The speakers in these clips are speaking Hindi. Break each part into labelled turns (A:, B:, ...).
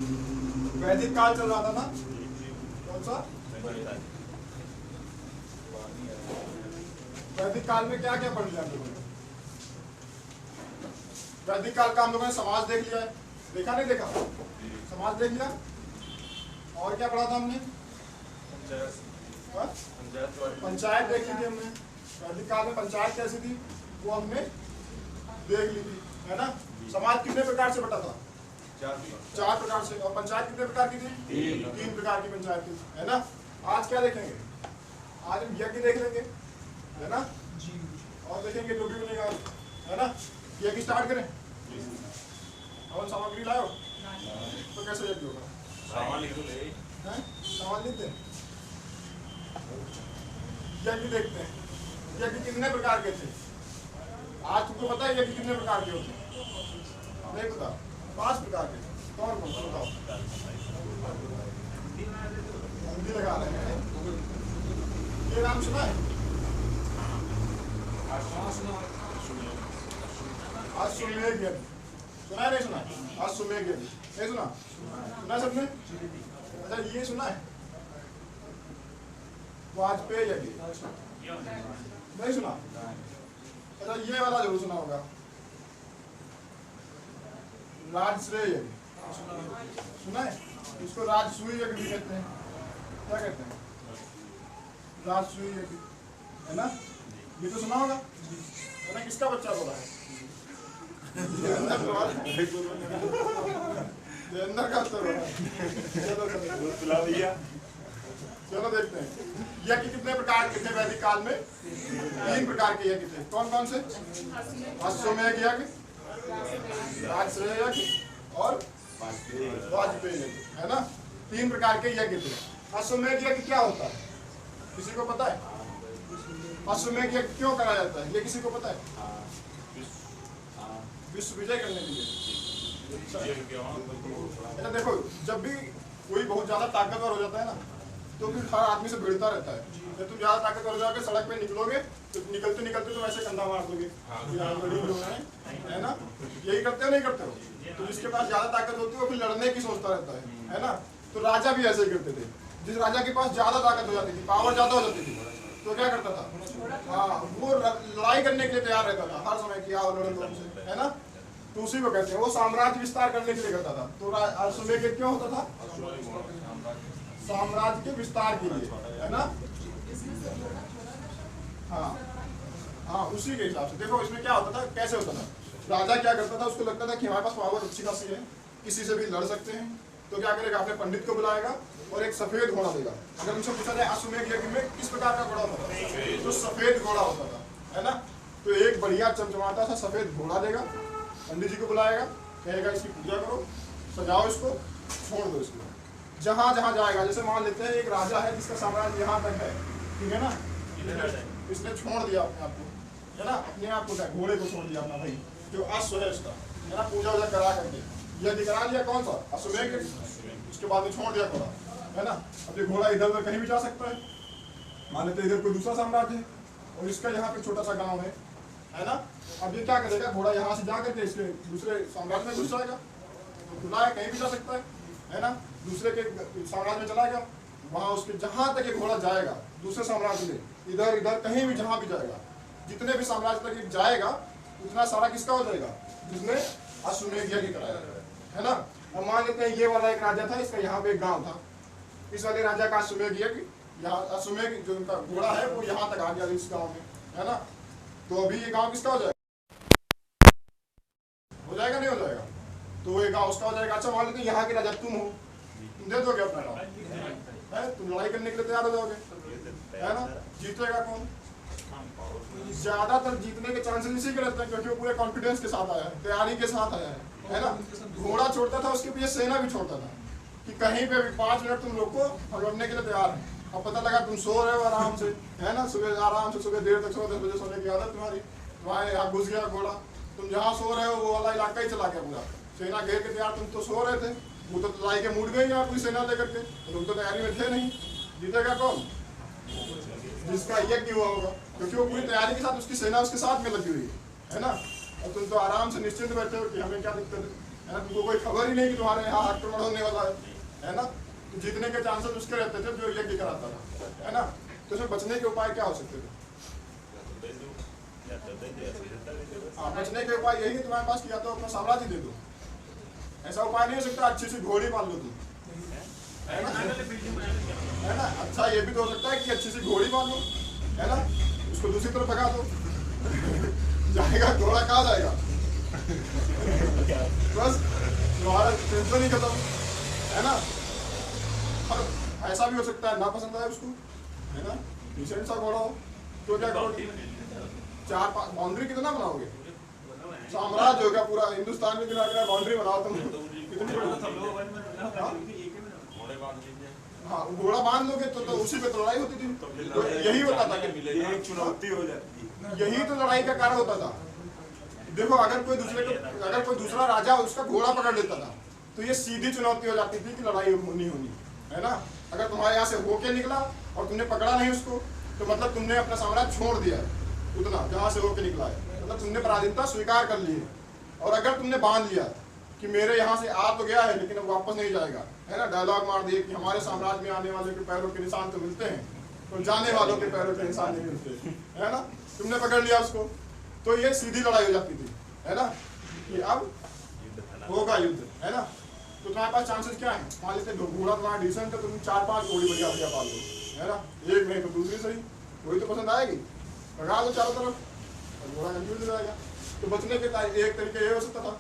A: वैदिक काल चल रहा था ना, कौन सा? वैदिक काल में क्या क्या पढ़ लिया हम लोगों ने? वैदिक काल का हम लोगों ने समाज देख लिया है, देखा नहीं देखा? समाज देख लिया। और क्या पढ़ा था हमने? पंचायत देख ली थी हमने। वैदिक काल में पंचायत कैसी थी वो हमने देख ली थी, है ना। समाज कितने प्रकार से बटा था? 4 प्रकार से। और पंचायत कितने प्रकार की थी? 3 प्रकार की पंचायत थी, है ना। आज क्या देखेंगे? आज हम यज्ञ देख लेंगे, है ना। और देखेंगे जो भी बनेगा, है ना। यज्ञ स्टार्ट करें। और सामग्री लाओ तो कैसे यज्ञ होगा? सामान लिख दे। यज्ञ देखते हैं। यज्ञ कितने प्रकार के थे? आज तुमको पता है यज्ञ कितने प्रकार के होते हैं? नहीं पता? 5 प्रकार के। कौन कौन बताओ? हिंदी लगा रहे हैं, ये नाम सुना है? आज सुमेघ यज्ञ सुना है? नहीं सुना? आज सुमेघ यज्ञ नहीं सुना? सुना सबने? अच्छा ये सुना है? वाजपेयी यज्ञ नहीं सुना? अच्छा ये वाला जरूर सुना होगा, राजश्रेय यज्ञ सुना है? इसको राजसूय यज्ञ भी कहते हैं। क्या कहते हैं? राजसूय यज्ञ, है ना। ये तो सुना होगा, है ना। किसका बच्चा बोला है? अंदर का उत्तर बोला है। चलो देखते हैं यज्ञ कितने प्रकार के थे वैदिक काल में? 3 प्रकार के यज्ञ थे। कौन कौन से? अश्वमेध यज्ञ, राजश्रेय यज्ञ और वाजपेयी यज्ञ, है ना। 3 प्रकार के यज्ञ थे। अश्वमेध यज्ञ क्या होता है? किसी को पता है? अश्वमेध यज्ञ क्यों कराया जाता है? ये किसी को पता है? विश्व विजय करने के लिए। अच्छा देखो, जब भी कोई बहुत ज्यादा ताकतवर हो जाता है ना, तो फिर हर आदमी से भिड़ता रहता है। जब तुम ज्यादा ताकतवर हो जाओगे, सड़क पे निकलोगे तो निकलते निकलते तुम ऐसे कंधा मार दोगे, है ना। यही करते हो नहीं करते हो? तो जिसके पास ज्यादा ताकत होती है वो फिर लड़ने की सोचता रहता है ना। तो राजा भी ऐसे ही करते थे। जिस राजा के पास ज्यादा ताकत हो जाती थी, पावर ज्यादा हो जाती थी, तो क्या करता था? हाँ, वो लड़ाई करने के लिए तैयार रहता था हर समय की, आओ लड़ो तुमसे, है ना। तो उसी को कहते हैं, वो साम्राज्य विस्तार करने के लिए करता था। तो अश्वमेध यज्ञ क्यों होता था? साम्राज्य के विस्तार के लिए, है ना। हाँ हाँ, उसी के हिसाब से देखो इसमें क्या होता था, कैसे होता था। राजा क्या करता था, उसको लगता था कि हमारे पास पावर अच्छी खासी है, किसी से भी लड़ सकते हैं, तो क्या करेगा? अपने पंडित को बुलाएगा और एक सफेद घोड़ा देगा। अगर उनसे पूछा जाए अश्वमेध यज्ञ में किस प्रकार का घोड़ा होता था, तो सफेद घोड़ा होता था, है ना। तो एक बढ़िया चमचमाता सा सफेद घोड़ा देगा, पंडित जी को बुलाएगा, कहेगा इसकी पूजा करो, सजाओ इसको, छोड़ दो इसको। जहां जहां जाएगा, जैसे मान लेते हैं एक राजा है जिसका साम्राज्य यहाँ तक है, ठीक है ना, इसने छोड़ दिया अपने आप को, है ना, अपने आप को, घोड़े को छोड़ दिया अपना भाई, जो अश्व है इसका, है ना, पूजा वूजा करा करके यज्ञ करा लिया। कौन सा? अश्वमेध। उसके बाद में छोड़ दिया घोड़ा, है ना। अब ये घोड़ा इधर उधर कहीं भी जा सकता है। मान लेते इधर कोई दूसरा साम्राज्य है और इसका यहाँ पे छोटा सा गाँव है ना। अब ये क्या करेगा? घोड़ा यहाँ से जा करके इसके दूसरे साम्राज्य में घुस जाएगा, खुला है, कहीं भी जा सकता है ना। दूसरे के साम्राज्य में चला गया, वहां उसके जहां तक ये घोड़ा जाएगा दूसरे साम्राज्य में, इधर इधर कहीं भी जहां भी जाएगा, जितने भी साम्राज्य तक जाएगा उतना सारा किसका हो जाएगा? जिसने अश्वमेध यज्ञ कराया, है ना। अब मान लेते हैं ये वाला एक राजा था, इसका यहाँ पे एक गाँव था, इस वाले राजा का अश्वमेध यज्ञ, यहाँ अश्वमेध जो उनका घोड़ा है वो यहाँ तक आ गया इस गाँव में, है ना। तो अभी ये गाँव किसका हो जाएगा? हो जाएगा नहीं हो जाएगा? तो ये गाँव उसका हो जाएगा। अच्छा मान लेते हैं यहाँ के राजा तुम हो, तुम दे दोगे अपना गाँव, है, तुम लड़ाई करने के लिए तैयार हो जाओगे, है ना। जीतेगा कौन? ज्यादातर जीतने के चांसेस इसी के रहते हैं, क्योंकि वो पूरे कॉन्फिडेंस के साथ आया है, तैयारी के साथ आया है ना। घोड़ा छोड़ता था, उसके पीछे सेना भी छोड़ता था कि कहीं पे भी 5 मिनट तुम रोको, हम लड़ने के लिए तैयार हैं। अब पता लगा तुम सो रहे हो आराम से, है ना, सुबह आराम से, सुबह देर तक सो, 10 बजे सोने की आदत तुम्हारे यहाँ घुस गया घोड़ा, तुम जहाँ सो रहे हो वो वाला इलाका ही चला गया पूरा, सेना घेर के तैयार, तुम तो सो रहे थे, वो तो लड़ाई के मूड में ही पूरी सेना लेकर के, तुम तो तैयारी में थे नहीं। जीतेगा कौन? जिसका यज्ञ हुआ होगा, क्योंकि वो पूरी तैयारी के साथ उसकी सेना उसके साथ में लगी हुई है ना। और तुम तो आराम से निश्चिंत बैठे हो कि हमें क्या दिक्कत है, है ना, तुमको कोई खबर ही नहीं कि तुम्हारे यहाँ आक्रमण होने वाला है ना, तो जीतने के चांसेस उसके रहते थे जो यज्ञ कराता था, है ना। तो इसमें बचने के उपाय क्या हो सकते थे? हाँ, बचने के उपाय यही है तुम्हारे पास, किया तो अपना साम्राज्य दे दो। ऐसा उपाय नहीं हो सकता अच्छी सी घोड़ी पाल लो तुम, है ना। अच्छा ये भी तो हो सकता है कि अच्छी सी घोड़ी पाल लो, है ना, उसको दूसरी तरफ भगा दो जाएगा घोड़ा, कहाँ जाएगा? बस तुम्हारा टेंशन ही खत्म, है ना। और ऐसा भी हो सकता है ना पसंद आए उसको, है ना, डिसेंट सा घोड़ा हो तो क्या करोगे? 4-5 बाउंड्री कितना बनाओगे? साम्राज्य होगा पूरा, हिंदुस्तान में कितना बाउंड्री बनाओ तुम, हाँ घोड़ा बांध लोगे तो उसी पे तो लड़ाई होती थी। तो यही होता था कि
B: एक चुनौती हो जाती,
A: यही तो लड़ाई का कारण होता था। देखो अगर कोई दूसरा राजा उसका घोड़ा पकड़ लेता था तो ये सीधी चुनौती हो जाती थी कि लड़ाई होनी, है ना। अगर तुम्हारे यहाँ से होके निकला और तुमने पकड़ा नहीं उसको तो मतलब तुमने अपना साम्राज्य छोड़ दिया उतना जहाँ से होके निकला है, मतलब तुमने पराधीनता स्वीकार कर ली है। और अगर तुमने बांध लिया कि मेरे यहाँ से आ तो गया है लेकिन अब वापस नहीं जाएगा, है ना, डायलॉग मार दिए कि हमारे साम्राज्य में आने वाले के पैरों के निशान तो मिलते हैं तो जाने वालों के पैरों के निशान नहीं मिलते, है ना। तुमने पकड़ लिया उसको तो ये सीधी लड़ाई हो जाती थी, है ना, कि अब होगा युद्ध, है ना। तो तुम्हारे पास चांसेस क्या है? मान लेते घोड़ा तुम्हारा डिसेंट है, तुम 4-5 घोड़ी बढ़िया बढ़िया पाल लो, है ना, एक नहीं तो दूसरी सही, वही तो पसंद आएगी, भगा दो चारों तरफ और घोड़ा कंफ्यूज हो जाएगा। तो बचने के एक तरीके ये हो सकता था।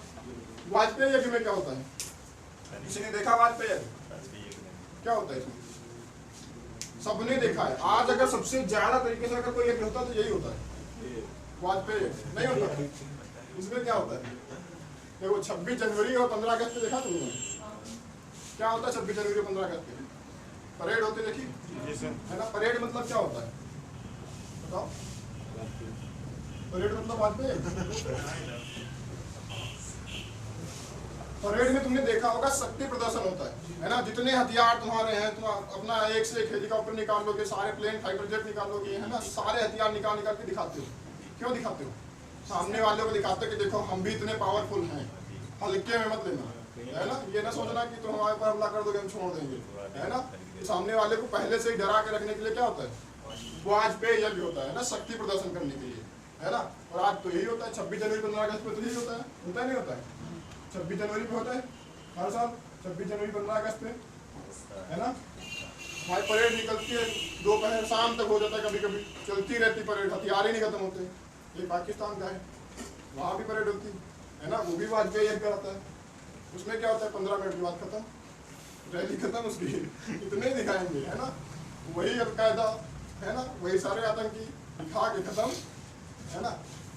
A: वाजपेयी यज्ञ में क्या होता है? किसी ने देखा वाजपेयी यज्ञ क्या होता है? इसमें सबने देखा है। आज अगर सबसे ज्यादा तरीके से अगर कोई यज्ञ होता तो यही होता है, वाजपेयी यज्ञ नहीं होता। इसमें क्या होता है? देखो 26 जनवरी और 15 अगस्त पे देखा तुमने क्या होता है? 26 जनवरी और 15 अगस्त पे परेड होती देखी, है ना। परेड मतलब क्या होता है बताओ? परेड मतलब वाजपेयी परेड में तुमने देखा होगा शक्ति प्रदर्शन होता है ना। जितने हथियार तुम्हारे हैं तुम अपना एक से एक हेलीकॉप्टर निकाल लोगे, सारे प्लेन फाइटर जेट निकाल लोगे, है ना, सारे हथियार निकाल के दिखाते हो। क्यों दिखाते हो? सामने वाले को दिखाते हो कि देखो हम भी इतने पावरफुल हैं, हल्के में मत लेना, है ना। ये ना सोचना कि तुम हमारे पर हमला कर दोगे हम छोड़ देंगे, है ना। सामने वाले को पहले से ही डरा के रखने के लिए क्या होता है? वाजपेयी यज्ञ होता है ना, शक्ति प्रदर्शन करने के लिए, है ना। और आज तो यही होता है 26 जनवरी 15 अगस्त में तो यही होता है नहीं होता है? 26 जनवरी पे होता है हर साल, 26 जनवरी 15 अगस्त पे, है ना। हमारी परेड निकलती है दोपहर शाम तक हो जाता है, कभी कभी चलती रहती परेड, हथियार ही नहीं खत्म होते। ये पाकिस्तान का है, वहाँ भी परेड होती है ना, वो भी वाजपेयी यज्ञ कराता है। उसमें क्या होता है? 15 मिनट के बाद खत्म, रैली खत्म उसकी इतने दिखाएंगे, है ना। वही अलकायदा, है ना, वही सारे आतंकी दिखा के खत्म, है ना।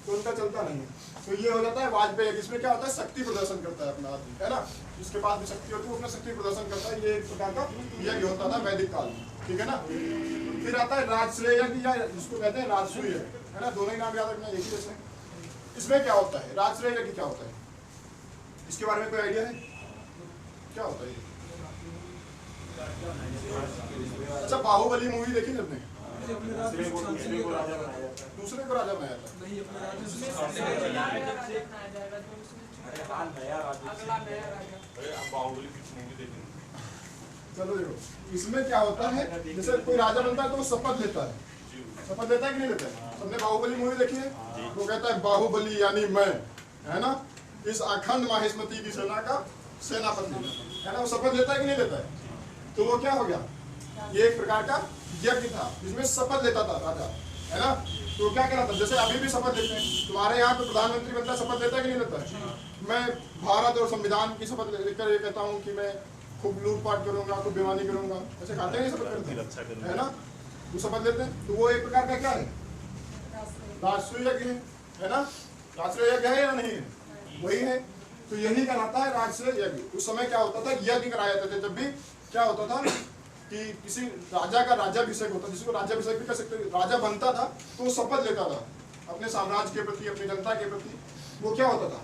A: तो उनका चलता नहीं। तो ये हो जाता है वाजपेयी। इसमें क्या होता है? शक्ति प्रदर्शन करता है अपना आदमी, है ना। जिसके पास भी शक्ति होती है वो अपना शक्ति प्रदर्शन करता है। ये एक प्रकार का यज्ञ होता था वैदिक काल में, ठीक है ना। फिर आता है राजश्रेय यज्ञ या जिसको कहते हैं राजसूय यज्ञ, है ना। दोनों ही नाम याद रखना, एक ही जैसे। इसमें क्या होता है? राजश्रेय यज्ञ क्या होता है? इसके बारे में कोई आइडिया है क्या होता है? अच्छा बाहुबली मूवी देखी आपने? दूसरे को राजा बनाया था। चलो देखो इसमें क्या होता है, जैसे कोई राजा बनता है तो वो शपथ लेता है। शपथ लेता है कि नहीं लेता है? सबने बाहुबली मूवी देखी है? वो कहता है बाहुबली यानी मैं, है ना, इस अखंड माहिष्मती की सेना का सेनापति, है ना। वो शपथ लेता है कि नहीं लेता है? तो वो क्या हो गया? ये एक प्रकार का यज्ञ था जिसमें शपथ लेता था राजा, है ना। तो क्या कहना था? जैसे अभी भी शपथ लेते हैं, तुम्हारे यहाँ पे प्रधानमंत्री बनता है, शपथ लेता है कि नहीं लेता है? मैं भारत और संविधान की शपथ लेकर ये कहता हूँ कि मैं खूब लूटपाट करूंगा, खूब बेईमानी करूंगा, ऐसे कहते हैं, शपथ करते हैं, है ना। वो शपथ लेते हैं। तो वो एक प्रकार का क्या है? राजसूय यज्ञ है ना। राजसूय यज्ञ है या नहीं है? वही है। तो यही कहलाता है राजसूय यज्ञ। उस समय क्या होता था? यज्ञ कराया जाते थे। जब भी क्या होता था कि किसी राजा का राज्याभिषेक होता, जिसको राज्याभिषेक भी कर सकते, राजा बनता था तो वो शपथ लेता था अपने साम्राज्य के प्रति, अपनी जनता के प्रति। वो क्या होता था?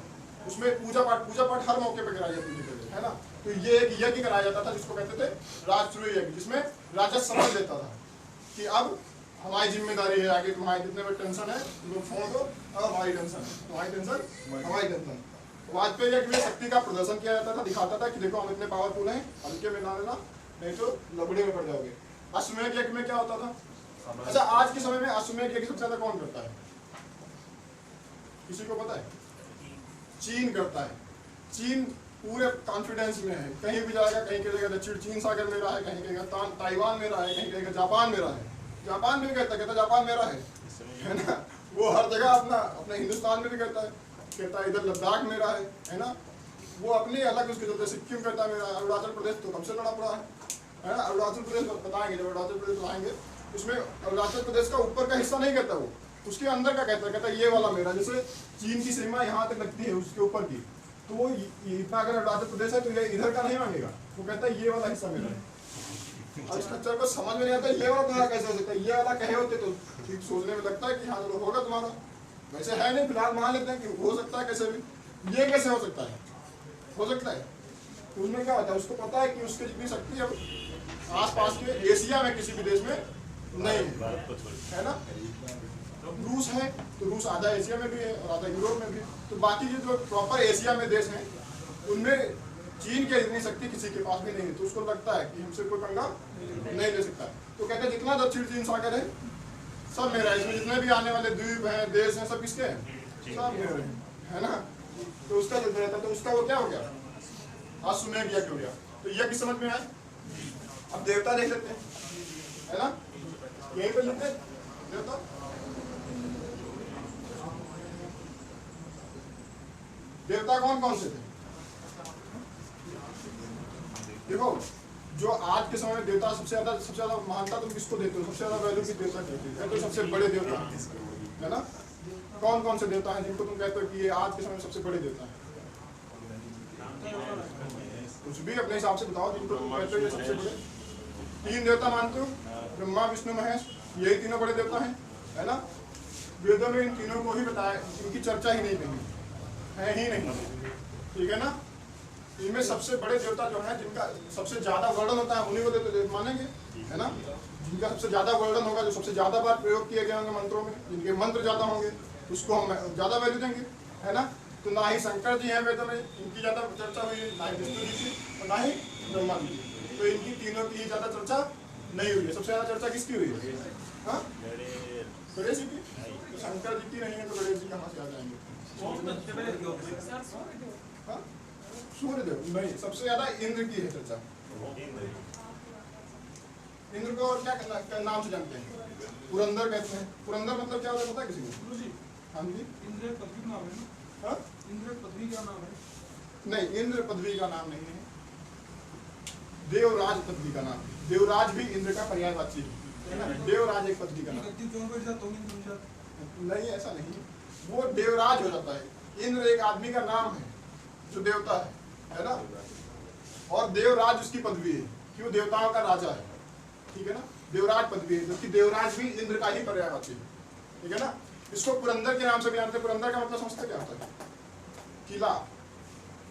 A: उसमें पूजा पाठ हर मौके पर कराई जाती थी, है ना। तो ये एक यज्ञ कराया जाता था जिसको कहते थे राजसूय यज्ञ, जिसमें राजा शपथ लेता था कि अब हमारी जिम्मेदारी है, आगे तुम्हारे जितने भी टेंशन है तुम फोन दो, अब हमारी टेंशन है, तुम्हारी टेंशन हमारी टेंशन, वाजपेयी एक भी शक्ति का प्रदर्शन किया जाता था, दिखाता था कि देखो हम इतने पावरफुल हैं, हल्के में ना लेना नहीं तो लबड़े में पड़ जाओगे। अश्वमेध यज्ञ में क्या होता था? अच्छा, आज के समय में अश्वमेध यज्ञ सबसे ज्यादा कौन करता है? किसी को पता है? चीन करता है। चीन पूरे कॉन्फिडेंस में है, कहीं भी जाएगा, कहीं कहेगा दक्षिण चीन सागर मेरा है, कहीं कहेगा ताइवान मेरा है, कहीं कहेगा जापान मेरा है। जापान में भी कहता जापान मेरा है ना। वो हर जगह अपने हिंदुस्तान में भी कहता है इधर लद्दाख मेरा है ना। वो अपनी अलग उसके चलते सिक्किम कहता है मेरा। अरुणाचल प्रदेश तो कब से लड़ा पड़ा है ना। अरुणाचल प्रदेश बताएंगे, जब अरुणाचल प्रदेश लाएंगे उसमें अरुणाचल प्रदेश का ऊपर का हिस्सा नहीं कहता, वो उसके अंदर का कहता है ये वाला मेरा। जैसे चीन की सीमा यहाँ तक लगती है उसके ऊपर की, तो वो इतना अगर अरुणाचल प्रदेश है तो ये इधर का नहीं मांगेगा, वो कहता है ये वाला हिस्सा मेरा है। और स्ट्रक्चर को समझ में नहीं आता ये वाला तुम्हारा कैसे हो सकता है, ये वाला कहे होते तो ठीक सोचने में लगता है कि हाँ चलो होगा तुम्हारा, वैसे है नहीं, फिलहाल मान लेते हैं कि हो सकता है कैसे भी। ये कैसे हो सकता है? हो सकता है तो उसमें क्या होता है, उसको पता है कि उसकी जितनी शक्ति है आसपास के एशिया में किसी भी देश में नहीं है ना। रूस है तो रूस आधा एशिया में भी है और आधा यूरोप में भी, तो बाकी ये जो प्रॉपर एशिया में देश हैं उनमें चीन के इतनी शक्ति किसी के पास भी नहीं है, तो उसको लगता है कि हमसे कोई पंगा नहीं ले सकता। तो कहते हैं जितना दक्षिण चीन सागर है सब मेरा है, इसमें जितने भी आने वाले द्वीप हैं, देश हैं, सब किसके हैं? सब मेरे हैं, है ना। तो उसका चलता रहता, तो उसका वो क्या हो गया? अश्वमेध यज्ञ हो गया। तो यज्ञ समझ में आए। अब देवता देख लेते हैं, है ना, यही पे लिखते देवता। देवता कौन कौन से थे? देखो, जो आज के समय में देवता सबसे ज्यादा मानता तुम किसको देते हो? सबसे ज्यादा वैल्यू किस देवता देते हो? तो सबसे बड़े देवता है ना। कौन कौन से देवता हैं जिनको तुम कहते हो कि ये आज के समय में सबसे बड़े देवता हैं? कुछ भी अपने हिसाब से बताओ जिनको तुम कहते हो ये सबसे बड़े। 3 देवता मानते हो, ब्रह्मा विष्णु महेश, यही तीनों बड़े देवता हैं, है ना। वेदों में इन तीनों को ही बताया, इनकी चर्चा ही नहीं कही है ही नहीं, ठीक है ना। इनमें सबसे बड़े देवता जो है जिनका सबसे ज्यादा वर्णन होता है उन्हीं को देवता मानेंगे, है ना। जिनका सबसे ज्यादा वर्णन होगा, जो सबसे ज्यादा बार प्रयोग किए गए होंगे मंत्रों में, जिनके मंत्र ज्यादा होंगे उसको हम ज्यादा वैल्यू देंगे, है ना। तो ना ही शंकर जी हैं वेदों में, इनकी ज्यादा चर्चा हुई है, ना ही विष्णु जी की और ना ही ब्रह्मा जी की। तो इनकी तीनों की ज्यादा चर्चा नहीं हुई है। सबसे ज्यादा चर्चा किसकी हुई है? हाँ, गणेश जी की। तो शंकर जी की नहीं है तो गणेश जी कहाँ से आ जाएंगे? हाँ, सूर्यदेव नहीं, सबसे ज्यादा इंद्र की है चर्चा। इंद्र को और क्या नाम से जानते हैं? पुरंदर कहते हैं। पुरंदर मतलब क्या होता है पता है किसी को? हाँ जी,
C: इंद्र पदवी नाम है।
A: हाँ,
C: इंद्र पदवी का नाम है?
A: नहीं, इंद्र पदवी का नाम नहीं है, देवराज पदवी का नाम है। देवराज भी इंद्र का पर्यायवाची है ना। देवराज एक पदवी का नाम नहीं, ऐसा नहीं, वो देवराज हो जाता है। इंद्र एक आदमी का नाम है जो देवता है ना। और देवराज उसकी पदवी है, क्यों? देवताओं का राजा है, ठीक है ना। देवराज पदवी है, जबकि देवराज भी इंद्र का ही पर्यायवाची है, ठीक है ना। इसको पुरंदर के नाम से भी जानते हैं। पुरंदर का मतलब समझते क्या होता है? किला।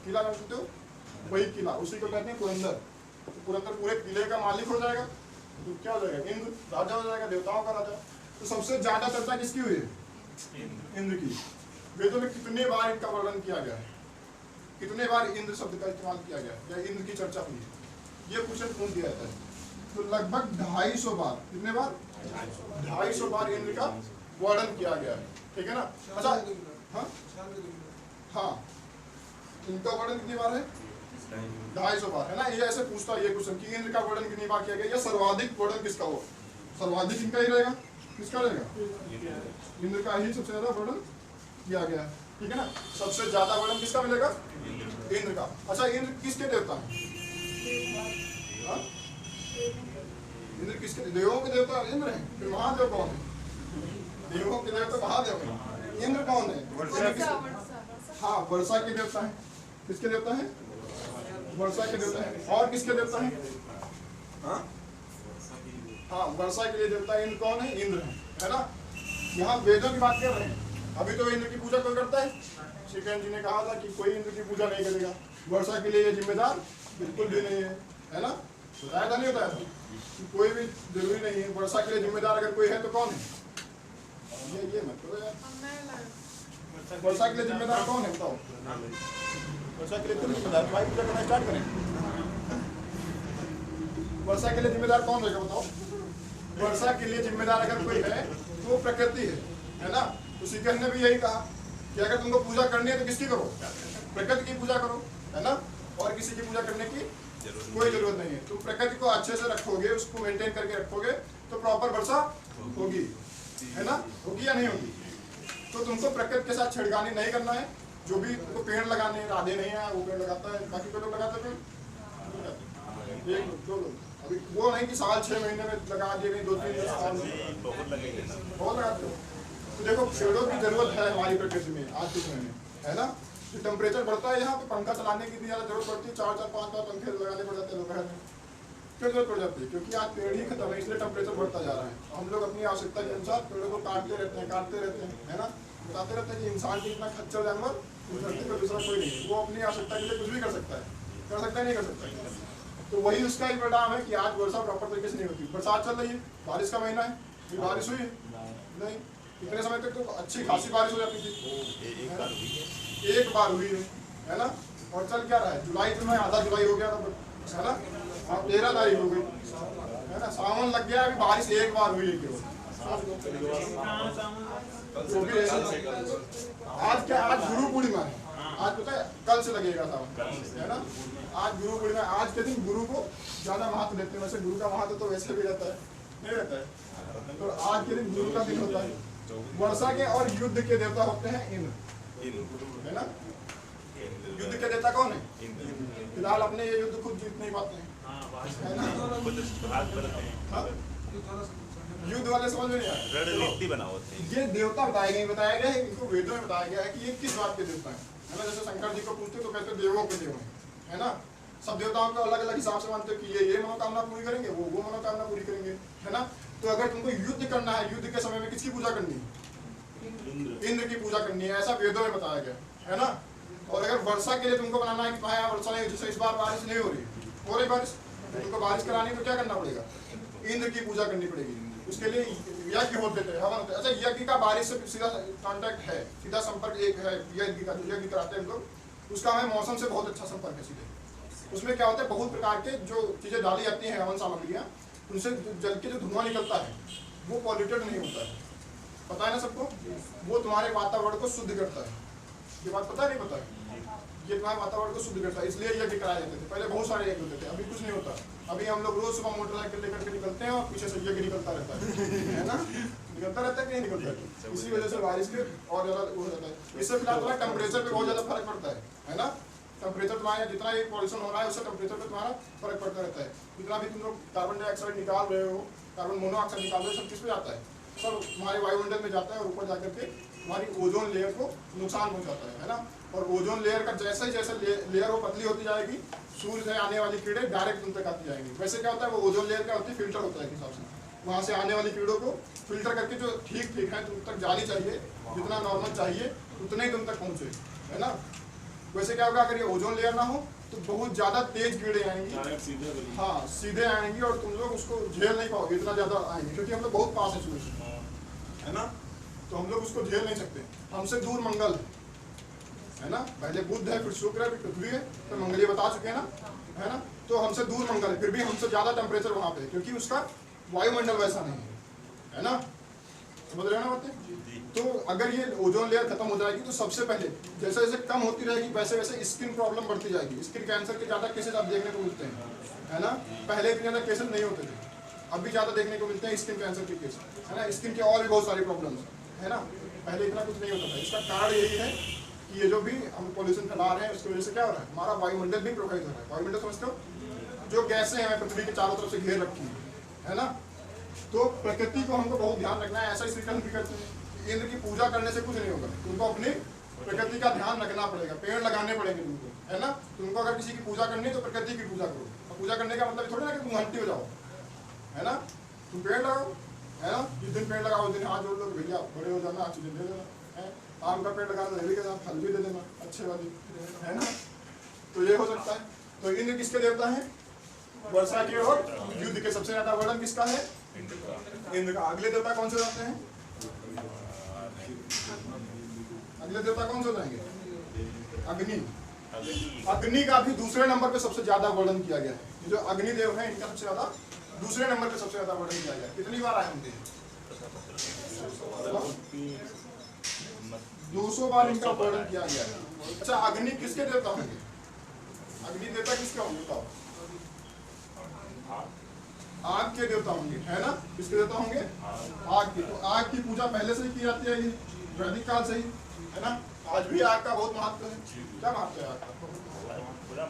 A: किला जानते हो? वही किला, उसी को कहते हैं पुरंदर। तो पुरंदर पूरे किले का मालिक हो जाएगा, तो क्या हो जाएगा? इंद्र राजा हो जाएगा, देवताओं का राजा। तो सबसे ज्यादा चर्चा किसकी हुई है? इंद्र की। वेदों में कितने बार इनका वर्णन किया गया है, कितने बार इंद्र शब्द का इस्तेमाल किया गया है, या इंद्र की चर्चा हुई है, ये क्वेश्चन पूछ दिया जाता है। तो लगभग 250 बार, कितने बार? 250 बार इंद्र का वर्णन किया गया है, ठीक है ना। अच्छा, हाँ हाँ, इनका वर्णन कितनी बार है? 250 बार, है ना। ये ऐसे पूछता है ये क्वेश्चन कि इंद्र का वर्णन कितनी बार किया गया, या सर्वाधिक वर्णन किसका हो? सर्वाधिक इनका ही रहेगा। किसका रहेगा? इंद्र का ही सबसे ज्यादा वर्णन किया गया है, ठीक है ना। सबसे ज्यादा वर्णन किसका मिलेगा? इंद्र का। अच्छा, इंद्र किसके देवता हैं? हाँ? इंद्र किसके? देवों के देवता इंद्र हैं। फिर महादेव कौन है? देवों के देवता महादेव है। इंद्र कौन है? हाँ, वर्षा के देवता है। किसके देवता है? वर्षा के देवता है। और किसके देवता है? हाँ हाँ, वर्षा के लिए देवता इंद्र कौन है? इंद्र है ना। यहाँ वेदों की बात कर रहे हैं। अभी तो इंद्र की पूजा कोई करता है? श्री कृष्ण जी ने कहा था कि कोई इंद्र की पूजा नहीं करेगा। वर्षा के लिए ये जिम्मेदार बिल्कुल भी नहीं है ना। बताया था नहीं बताया था कि कोई भी जरूरी नहीं है। वर्षा के लिए जिम्मेदार अगर कोई है तो कौन है? ये मत करो यार, वर्षा के लिए जिम्मेदार कौन है बताओ? वर्षा के लिए तुम जिम्मेदार, तुम्हारी पूजा करना स्टार्ट करें। वर्षा के लिए जिम्मेदार कौन रहेगा बताओ? वर्षा के लिए जिम्मेदार अगर कोई है तो वो प्रकृति है ना। तो श्री कृष्ण ने भी यही कहा कि अगर तुमको पूजा करनी है तो किसकी करो? प्रकृति की पूजा करो, है ना। और किसी की पूजा करने की कोई जरूरत नहीं है। तुम प्रकृति को अच्छे से रखोगे, उसको मेंटेन करके रखोगे तो प्रॉपर वर्षा होगी, है ना। होगी या नहीं होगी? तो तुमको प्रकृति के साथ छेड़खानी नहीं करना है। जो भी तुमको पेड़ लगाने हैं, राधे नहीं है वो पेड़ लगाता है, बाकी कोई लोग लगाते हैं पेड़, एक दो लोग। अभी वो नहीं कि साल 6 महीने में लगा दिए, नहीं 2-3 साल बहुत लगाते हो। तो देखो पेड़ों की जरूरत है हमारी प्रकृति में आज के समय में, है ना। जो टेम्परेचर बढ़ता है यहाँ पे पंखा चलाने की भी ज़्यादा जरूरत पड़ती है, 4-4, 5-5 पंखे लगाने पड़ जाते हैं दोपहर में। क्यों जरूरत पड़ जाती है? क्योंकि आज पेड़ ही खत्म है, इसलिए टेम्परेचर बढ़ता जा रहा है। हम लोग अपनी आवश्यकता के अनुसार पेड़ों को काटते रहते हैं, है ना। बताते रहते हैं कि इंसान की इतना खच्चर जानवर धरती पर दूसरा कोई नहीं है। वो अपनी आवश्यकता के लिए कुछ भी कर सकता है, नहीं कर सकता। तो वही उसका ही परिणाम है कि आज वर्षा प्रॉपर तरीके से नहीं होती। बरसात चल रही है, बारिश का महीना है, फिर बारिश हुई नहीं। इतने समय तक तो अच्छी खासी बारिश हो जाती थी, एक बार हुई है ना। और चल क्या रहा है, जुलाई में आधा जुलाई हो गया था, है ना। अब 13 तारीख हो गई, है ना। सावन लग गया, अभी बारिश एक बार हुई है केवल। आज क्या, आज गुरु पूर्णिमा है। आज पता है कल से लगेगा सावन, है ना। आज गुरु पूर्णिमा, आज के दिन गुरु को ज्यादा महत्व देते हैं। वैसे गुरु का महत्व तो वैसे भी रहता है, नहीं रहता है। तो आज के दिन गुरु का दिन होता है। वर्षा के और युद्ध के देवता होते हैं इंद्र, है ना। युद्ध के देवता कौन है? फिलहाल अपने ये युद्ध खुद जीत नहीं पाते हैं, है ना। युद्ध वाले समझ में नहीं आया,
B: रणनीति बनाओ।
A: ये देवता बताया गया है, इनको वेदों में बताया गया है कि ये किस बात के देवता है ना। जैसे शंकर जी को पूछते तो कहते देवों के देव है ना। सब देवताओं को अलग अलग हिसाब से मानते कि ये मनोकामना पूरी करेंगे, वो मनोकामना पूरी करेंगे, है ना। तो अगर तुमको युद्ध करना है, युद्ध के समय में किसकी पूजा करनी है? इंद्र की पूजा करनी है, ऐसा वेदों में बताया गया, है ना। और अगर वर्षा के लिए तुमको बनाना है कि भाई वर्षा नहीं, जैसे इस बार बारिश नहीं हो रही बारिश, तुमको बारिश करानी तो क्या करना पड़ेगा? इंद्र की पूजा करनी पड़ेगी। उसके लिए यज्ञ होते थे, हवन होते। अच्छा, यज्ञ का बारिश से सीधा कॉन्टैक्ट है, सीधा संपर्क एक है यज्ञ का। जो यज्ञ कराते हैं हम लोग, उसका हमें मौसम से बहुत अच्छा संपर्क है सीधे। उसमें क्या होता है, बहुत प्रकार के जो चीजें डाली जाती हैं, हवन सामग्रियाँ, उनसे जल के जो धुआं निकलता है वो पॉल्यूटेड नहीं होता है, पता है ना सबको। वो तुम्हारे वातावरण को शुद्ध करता है। ये बात पता है नहीं पता है? ये तुम्हारे वातावरण को शुद्ध करता है, इसलिए यज्ञ कराए जाते थे। पहले बहुत सारे यज्ञ होते थे, अभी कुछ नहीं होता। अभी हम लोग रोज सुबह मोटरसाइकिल लेकर के निकलते हैं और पीछे से यज्ञ निकलता रहता है ना। निकलता रहता है कि नहीं निकलता है? इसी वजह से बारिश के और ज्यादा हो जाता है। इससे फिलहाल तुम्हारे टेम्परेचर पे बहुत ज्यादा फर्क पड़ता है ना। टेम्परेचर तुम्हारा जितना ये पॉल्यूशन हो रहा है उससे टेम्परेचर पे तुम्हारा फर्क पड़ता रहता है। जितना भी तुम लोग कार्बन डाइऑक्साइड निकाल रहे हो, कार्बन मोनोऑक्साइड निकाल रहे हो, सब किस पे जाता है? सब हमारे वायुमंडल में जाता है और ऊपर जाकर के हमारी ओजोन लेयर को नुकसान पहुंचाता है ना। और ओजोन लेयर का जैसे लेयर वो पतली होती जाएगी, सूर्य से आने वाली कीड़े डायरेक्ट तुम तक आती जाएंगी। वैसे क्या होता है, वो ओजोन लेयर क्या होती है, फिल्टर होता है हिसाब से। वहाँ से आने वाली कीड़ों को फिल्टर करके जो ठीक है तुम तक जाली चाहिए, जितना नॉर्मल चाहिए उतना ही तुम तक पहुँचे, है ना। वैसे क्या होगा, अगर ये ओजोन लेयर ना हो तो बहुत ज्यादा तेज कीड़े आएंगी, हाँ सीधे आएंगी और तुम लोग उसको झेल नहीं पाओगे, इतना ज्यादा आएंगे। क्योंकि हम लोग बहुत पास है सूर्य से, है ना। तो हम लोग उसको झेल नहीं सकते। हमसे दूर मंगल है ना। पहले बुध है, फिर शुक्र है, फिर पृथ्वी है, तो मंगल ये बता चुके हैं ना, है ना। तो हमसे दूर मंगल है, फिर भी हमसे ज्यादा टेम्परेचर वहाँ पे, क्योंकि उसका वायुमंडल वैसा नहीं है ना। समझ रहे हो ना बातें? तो अगर ये ओजोन लेयर खत्म हो जाएगी तो सबसे पहले जैसे जैसे कम होती रहेगी वैसे वैसे स्किन प्रॉब्लम बढ़ती जाएगी। स्किन कैंसर के ज्यादा केसेस आप देखने को मिलते हैं, है ना। पहले इतने ज्यादा केसेस नहीं होते थे, अब भी ज्यादा देखने को मिलते हैं स्किन कैंसर के केस, है ना। स्किन के और भी बहुत सारी प्रॉब्लम्स, है ना। पहले इतना कुछ नहीं होता था। इसका कारण यही है कि ये जो भी हम पोल्यूशन फैला रहे हैं उसकी वजह से क्या हो रहा है, हमारा वायुमंडल भी प्रभावित हो रहा है। वायुमंडल समझते हो, जो गैसें हमें पृथ्वी के चारों तरफ से घेर रखी है ना। तो प्रकृति को हमको बहुत ध्यान रखना है। ऐसा ही श्री कृष्ण भी करते हैं। इंद्र की पूजा करने से कुछ नहीं होगा, तुमको अपनी प्रकृति का ध्यान रखना पड़ेगा, पेड़ लगाने पड़ेंगे तुमको, है ना। तुमको अगर किसी की पूजा करनी है तो प्रकृति की पूजा करो। और पूजा करने का मतलब थोड़ी ना कि तुम घंटी हो जाओ, है ना। तुम पेड़ लगाओ, है ना। जिस दिन पेड़ लगाओ उस दिन हाथ जोड़ लो, भैया बड़े हो जाना, चीजें दे देना, है। आम का पेड़ लगाना, के साथ फल भी दे देना अच्छे वाली, है ना। तो ये हो सकता है। तो इंद्र किसके देवता है? वर्षा के और युद्ध के। सबसे ज्यादा वर्णन किसका है? इंद्र का। अगले देवता कौन से जाते हैं? अगले देवता कौन से हो जाएंगे? अग्नि। अग्नि का भी दूसरे नंबर पे सबसे ज्यादा वर्णन किया गया है। जो अग्निदेव है इनका सबसे ज्यादा दूसरे नंबर पे सबसे ज्यादा वर्णन किया गया है। कितनी बार आए होंगे? 200 बार इनका वर्णन किया गया है। अच्छा, अग्नि किसके देवता होंगे? अग्नि देवता किसके होंगे बताओ? आग के देवता होंगे, है ना? किसके देवता होंगे? आग की। तो आग की पूजा पहले से ही की जाती है, ये वैदिक काल से ही, है ना? आज भी आग का बहुत महत्व है। क्या महत्व है आग का?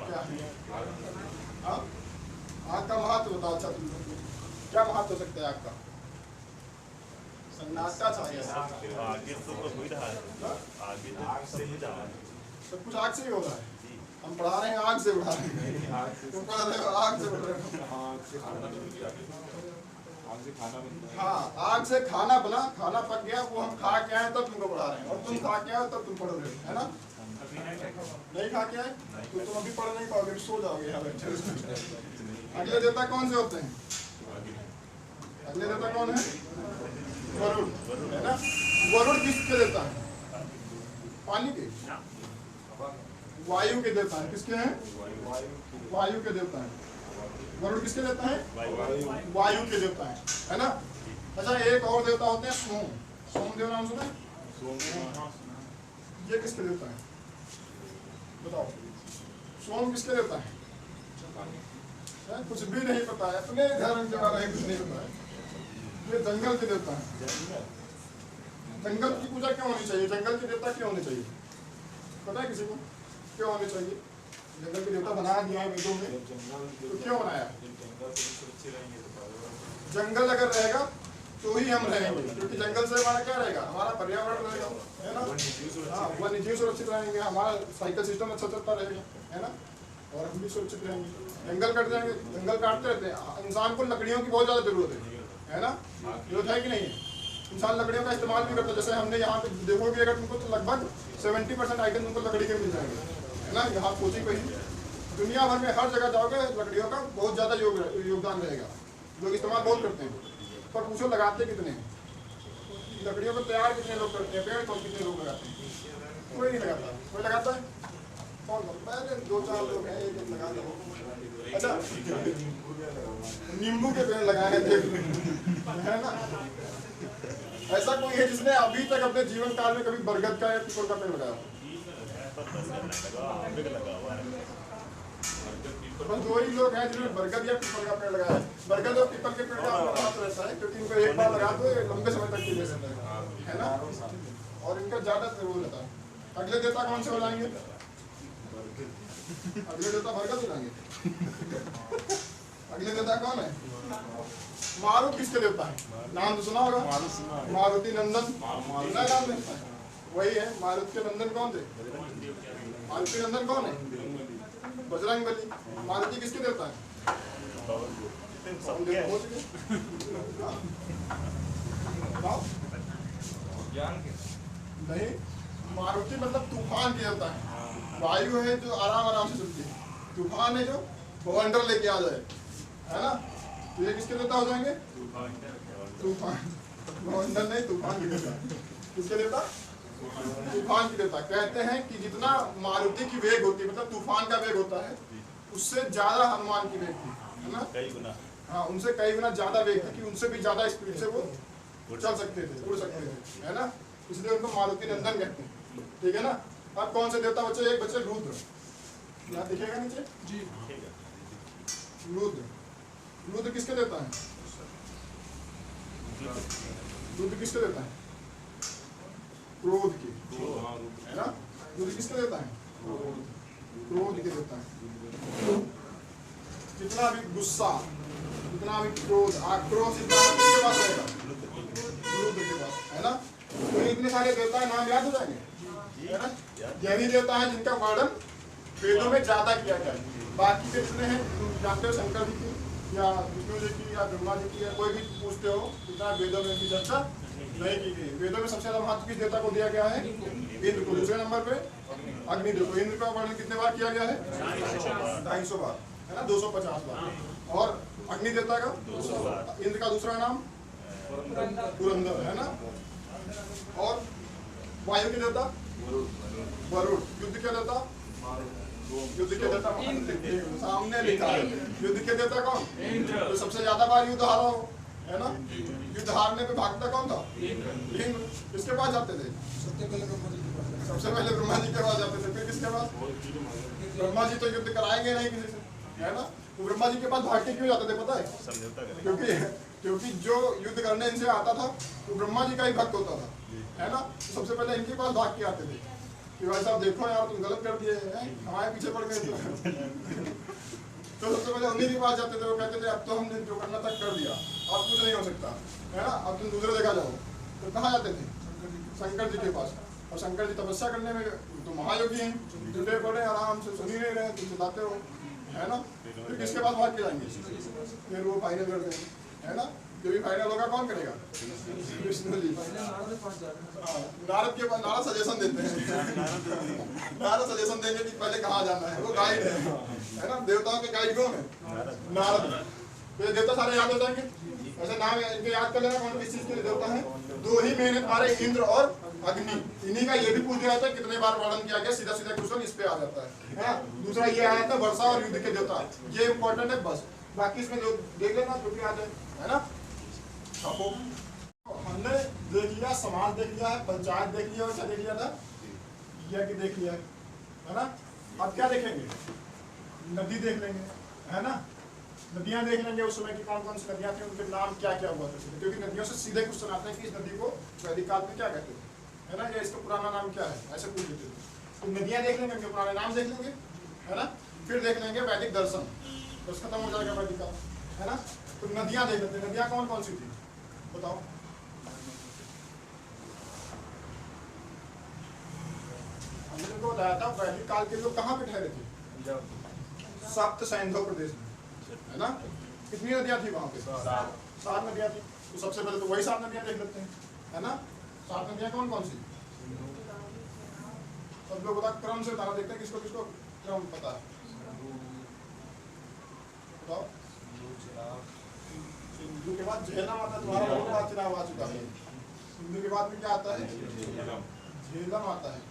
A: क्या हाँ? आग का महत्व बताओ। अच्छा, क्या महत्व हो सकता है आग का? सन्नाटा चाहिए।
B: आगे तो हो ही रहा है, आगे से ही जा रहा है,
A: सब कुछ आग से ही हो रहा है। हम पढ़ा रहे हैं आग से उड़ा रहे हैं, तुम पढ़ा रहे हो आग से उड़ रहे हो। हाँ, आग से खाना बना, खाना पक गया, वो हम खा के आए तब तुमको पढ़ा रहे हैं, और तुम खा के आए तब तुम पढ़ रहे हो, है ना? नहीं खा के आए तो तुम अभी पढ़ नहीं पाओगे, सो जाओगे यहाँ बैठे। अगले देवता कौन से होते हैं? अगले देवता कौन है? वरुण, है ना? वरुण किसके देवता है? पानी के? वायु के देवता है। किसके हैं? वायु के देवता है। वरुण किसके देवता है? वायु के देवता है ना? अच्छा, एक और देवता होते हैं सोम। सोमदेव नाम सुना है? ये किसके देवता है बताओ? सोम किसके देवता है? कुछ भी नहीं पता है, अपने धर्म के बारे में कुछ नहीं पता है। ये जंगल के देवता है। जंगल की पूजा क्यों होनी चाहिए? जंगल के देवता क्यों होने चाहिए? पता है किसी को क्यों होने चाहिए? जंगल के देवता बना दिया है वेदों में, तो क्यों बनाया? जंगल अगर रहेगा तो ही हम रहेंगे, क्योंकि जंगल से हमारा क्या रहेगा? हमारा पर्यावरण रहेगा, है ना? हाँ, वन्य जीव सुरक्षित रहेंगे, हमारा साइकिल सिस्टम अच्छा चलता रहेगा, है ना? और हम भी सुरक्षित रहेंगे। जंगल कट जाएंगे, जंगल काटते रहते हैं। इंसान को लकड़ियों की बहुत ज़्यादा जरूरत है ना? जरूरत है कि नहीं है? इंसान लकड़ियों का इस्तेमाल भी करता है। जैसे हमने यहाँ पे देखोगे अगर तुमको, तो लगभग 70% आइटम तुमको लकड़ी के मिल जाएंगे, है ना? यहाँ कोचिंग पे ही दुनिया भर में हर जगह जाओगे लकड़ियों का बहुत ज़्यादा योगदान रहेगा। लोग इस्तेमाल बहुत करते हैं, पर पूछो लगाते कितने हैं? लकड़ियों को तैयार कितने लोग करते हैं? पेड़ को कितने लोग लगाते हैं? कोई नहीं लगाता। कोई लगाता है? कौन? पहले 2-4 लोग हैं, एक लगा दो। अच्छा, नींबू के पेड़ लगाए थे, है ना? ऐसा कोई है जिसने अभी तक अपने जीवन काल में कभी बरगद का या पीपल का पेड़ लगाया? बस 2 ही लोग हैं जिन्होंने बरगद या पीपल का पेड़ लगाया है। बरगद और पीपल के पेड़ का महत्व रहता है क्योंकि इनको एक बार लगा दो लंबे समय तक के लिए है ना? और इनका ज्यादा वो रहता है। अगले देवता कौन से हो जाएंगे? अगले देवता बरगद हो जाएंगे। अगले देवता कौन है? मारुत किसके देवता है? नाम तो सुना होगा, मारुति नंदन, नाम है वही है। मारुत के नंदन कौन थे? मारुति नंदन कौन है? बजरंगबली। मारुति किसके देवता है? नहीं, मारुति मतलब तूफान के देवता है। वायु है जो आराम आराम से चलती है, तूफान है जो बवंडर लेके आ जाए, है ना? तो ये किसके देवता हो जाएंगे? तूफान, बवंडर नहीं, तूफान की देवता। किसके देवता? तूफान की देवता। कहते हैं कि जितना मारुति की वेग होती है, मतलब तूफान का वेग होता है, उससे ज्यादा हनुमान की वेग थी, है ना?
B: कई गुना।
A: हाँ, उनसे कई गुना ज्यादा वेग थी कि उनसे भी ज्यादा स्पीड से वो चल सकते थे, उड़ सकते थे, है ना? इसलिए उनको मारुति नंदन कहते हैं, ठीक है ना? अब कौन से देवता बचे? एक बचे रुद्र, यहाँ दिखेगा नीचे जी, रुद्र। रुद्र किसके देवता है? रुद्र किसके देवता है? क्रोध की, है ना? रुद्र किसके देवता है? क्रोध के देवता है। जितना भी गुस्सा, जितना भी क्रोध, आक्रोश, इतना किसके पास रहेगा? रुद्र के पास, है ना? तो इतने सारे देवता नाम याद हो जाएंगे, है ना? यही देवता है जिनका वर्णन वेदों में ज्यादा किया गया है। बाकी के जितने हैं जानते हो, शंकर जी की या विष्णु जी की या ब्रह्मा जी की या कोई भी पूछते हो, इतना वेदों में भी चर्चा नहीं की गई। वेदों में सबसे ज्यादा महत्व किस देवता को दिया गया है? इंद्र को। दूसरे नंबर पे अग्निदेव को। इंद्र का वर्णन कितने बार किया गया है? 250 बार, है ना? 250 बार। और अग्नि देवता का, इंद्र का दूसरा नाम पुरंदर, है ना? और वायु के देवता वरुण। युद्ध के देवता, युद्ध के देवता सामने लिखा है। युद्ध के देवता कौन? तो सबसे ज्यादा बार युद्ध हारा हो, है ना? युद्ध हारने पे भागता कौन था? इंद्र। किसके पास जाते थे? सबसे पहले ब्रह्मा जी के पास जाते थे, फिर किसके पास? ब्रह्मा जी तो युद्ध कराएंगे नहीं किसी से, है ना? तो ब्रह्मा जी के पास भाग के क्यों जाते थे पता है? क्योंकि जो युद्ध करने इनसे आता था वो ब्रह्मा जी का ही भक्त होता था, है ना? तो सबसे पहले इनके पास भाग के आते थे कि भाई साहब देखो यार तुम गलत कर दिए हैं, हमारे पीछे पड़ गए तो सबसे पहले उन्हीं के पास जाते थे। वो कहते थे अब तो हमने जो करना था कर दिया, अब कुछ नहीं हो सकता, है ना? अब तुम दूसरे जगह जाओ। तो कहाँ जाते थे? शंकर जी के पास। और शंकर जी तपस्या करने में तो महायोगी हैं, जुटे पड़े आराम से, सुन ही नहीं रहे, तुम चिल्लाते हो, है ना? फिर किसके पास भाग के जाएंगे? फिर वो फाइनल कर देंगे, है ना? जो भी फाइनल होगा कौन करेगा? विष्णु जी। नारद के पास नारद सजेशन देते हैं नारद सजेशन देंगे कि पहले कहाँ जाना है, वो गाइड है ना? देवताओं के गाइड कौन है? नारद। तो ये देवता सारे याद हो जाएंगे। ऐसे नाम इनके याद कर लेना कौन किस चीज के देवता है। दो ही मेहनत हमारे इंद्र और अग्नि, इन्हीं का ये भी पूछ दिया जाता है कितने बार वर्णन किया गया, सीधा सीधा क्वेश्चन इस पे आ जाता है। दूसरा ये आ जाता है वर्षा और युद्ध के देवता, ये इंपॉर्टेंट है बस। बाकी इसमें जो देख लेना जो भी आ जाए, है ना? हमने देख लिया, समाज देख लिया है, पंचायत देख लिया, और क्या देख लिया था? यज्ञ देख लिया है ना? अब क्या देखेंगे? नदी देख लेंगे, है ना? नदियां देख लेंगे, उस समय की कौन कौन सी नदियां थी, उनके नाम क्या क्या हुआ करते थे, क्योंकि नदियों से सीधे क्वेश्चन आते हैं कि इस नदी को वैदिक काल में क्या कहते थे, है ना? या इसका पुराना नाम क्या है, ऐसे पूछ लेते थे। तो नदियां देख लेंगे, उनके पुराने नाम देख लेंगे, है ना? फिर देख लेंगे वैदिक दर्शन, बस खत्म हो जाएगा वैदिक काल, है ना? तो नदियां देख लेते हैं। नदियां कौन कौन सी थी बताओ? हमने तुमको बताया था वैदिक काल के लोग कहाँ पे ठहरे थे? सप्त सैंधव प्रदेश में, है ना? कितनी नदियां थी वहां पे? 7 नदियां थी। तो सबसे पहले तो वही 7 नदियां देख लेते हैं, है ना? 7 नदियां कौन कौन सी? सब लोग बता, क्रम से बताना, देखते हैं किसको किसको क्रम पता है। बताओ। सिंधु के बाद झेलम आता है, तुम्हारा बहुत बार चुनाव आ चुका है। सिंधु के बाद में क्या आता है? झेलम आता है।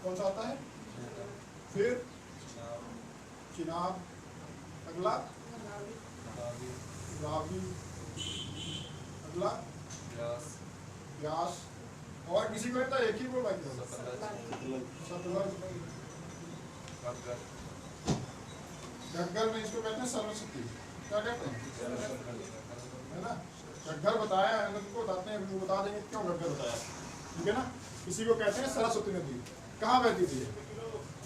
A: कौन सा आता है? फिर चिनाब, अगला रावी, अगला व्यास, और किसी को नहीं था, एक ही को बाकी सतलज। घग्गर में इसको कहते हैं सरस्वती, क्या कहते हैं, है ना? घग्गर बताया है, तुमको बताते हैं, वो बता देंगे क्यों घग्गर बताया, ठीक है ना? किसी को कहते हैं सरस्वती नदी। कहाँ बहती थी?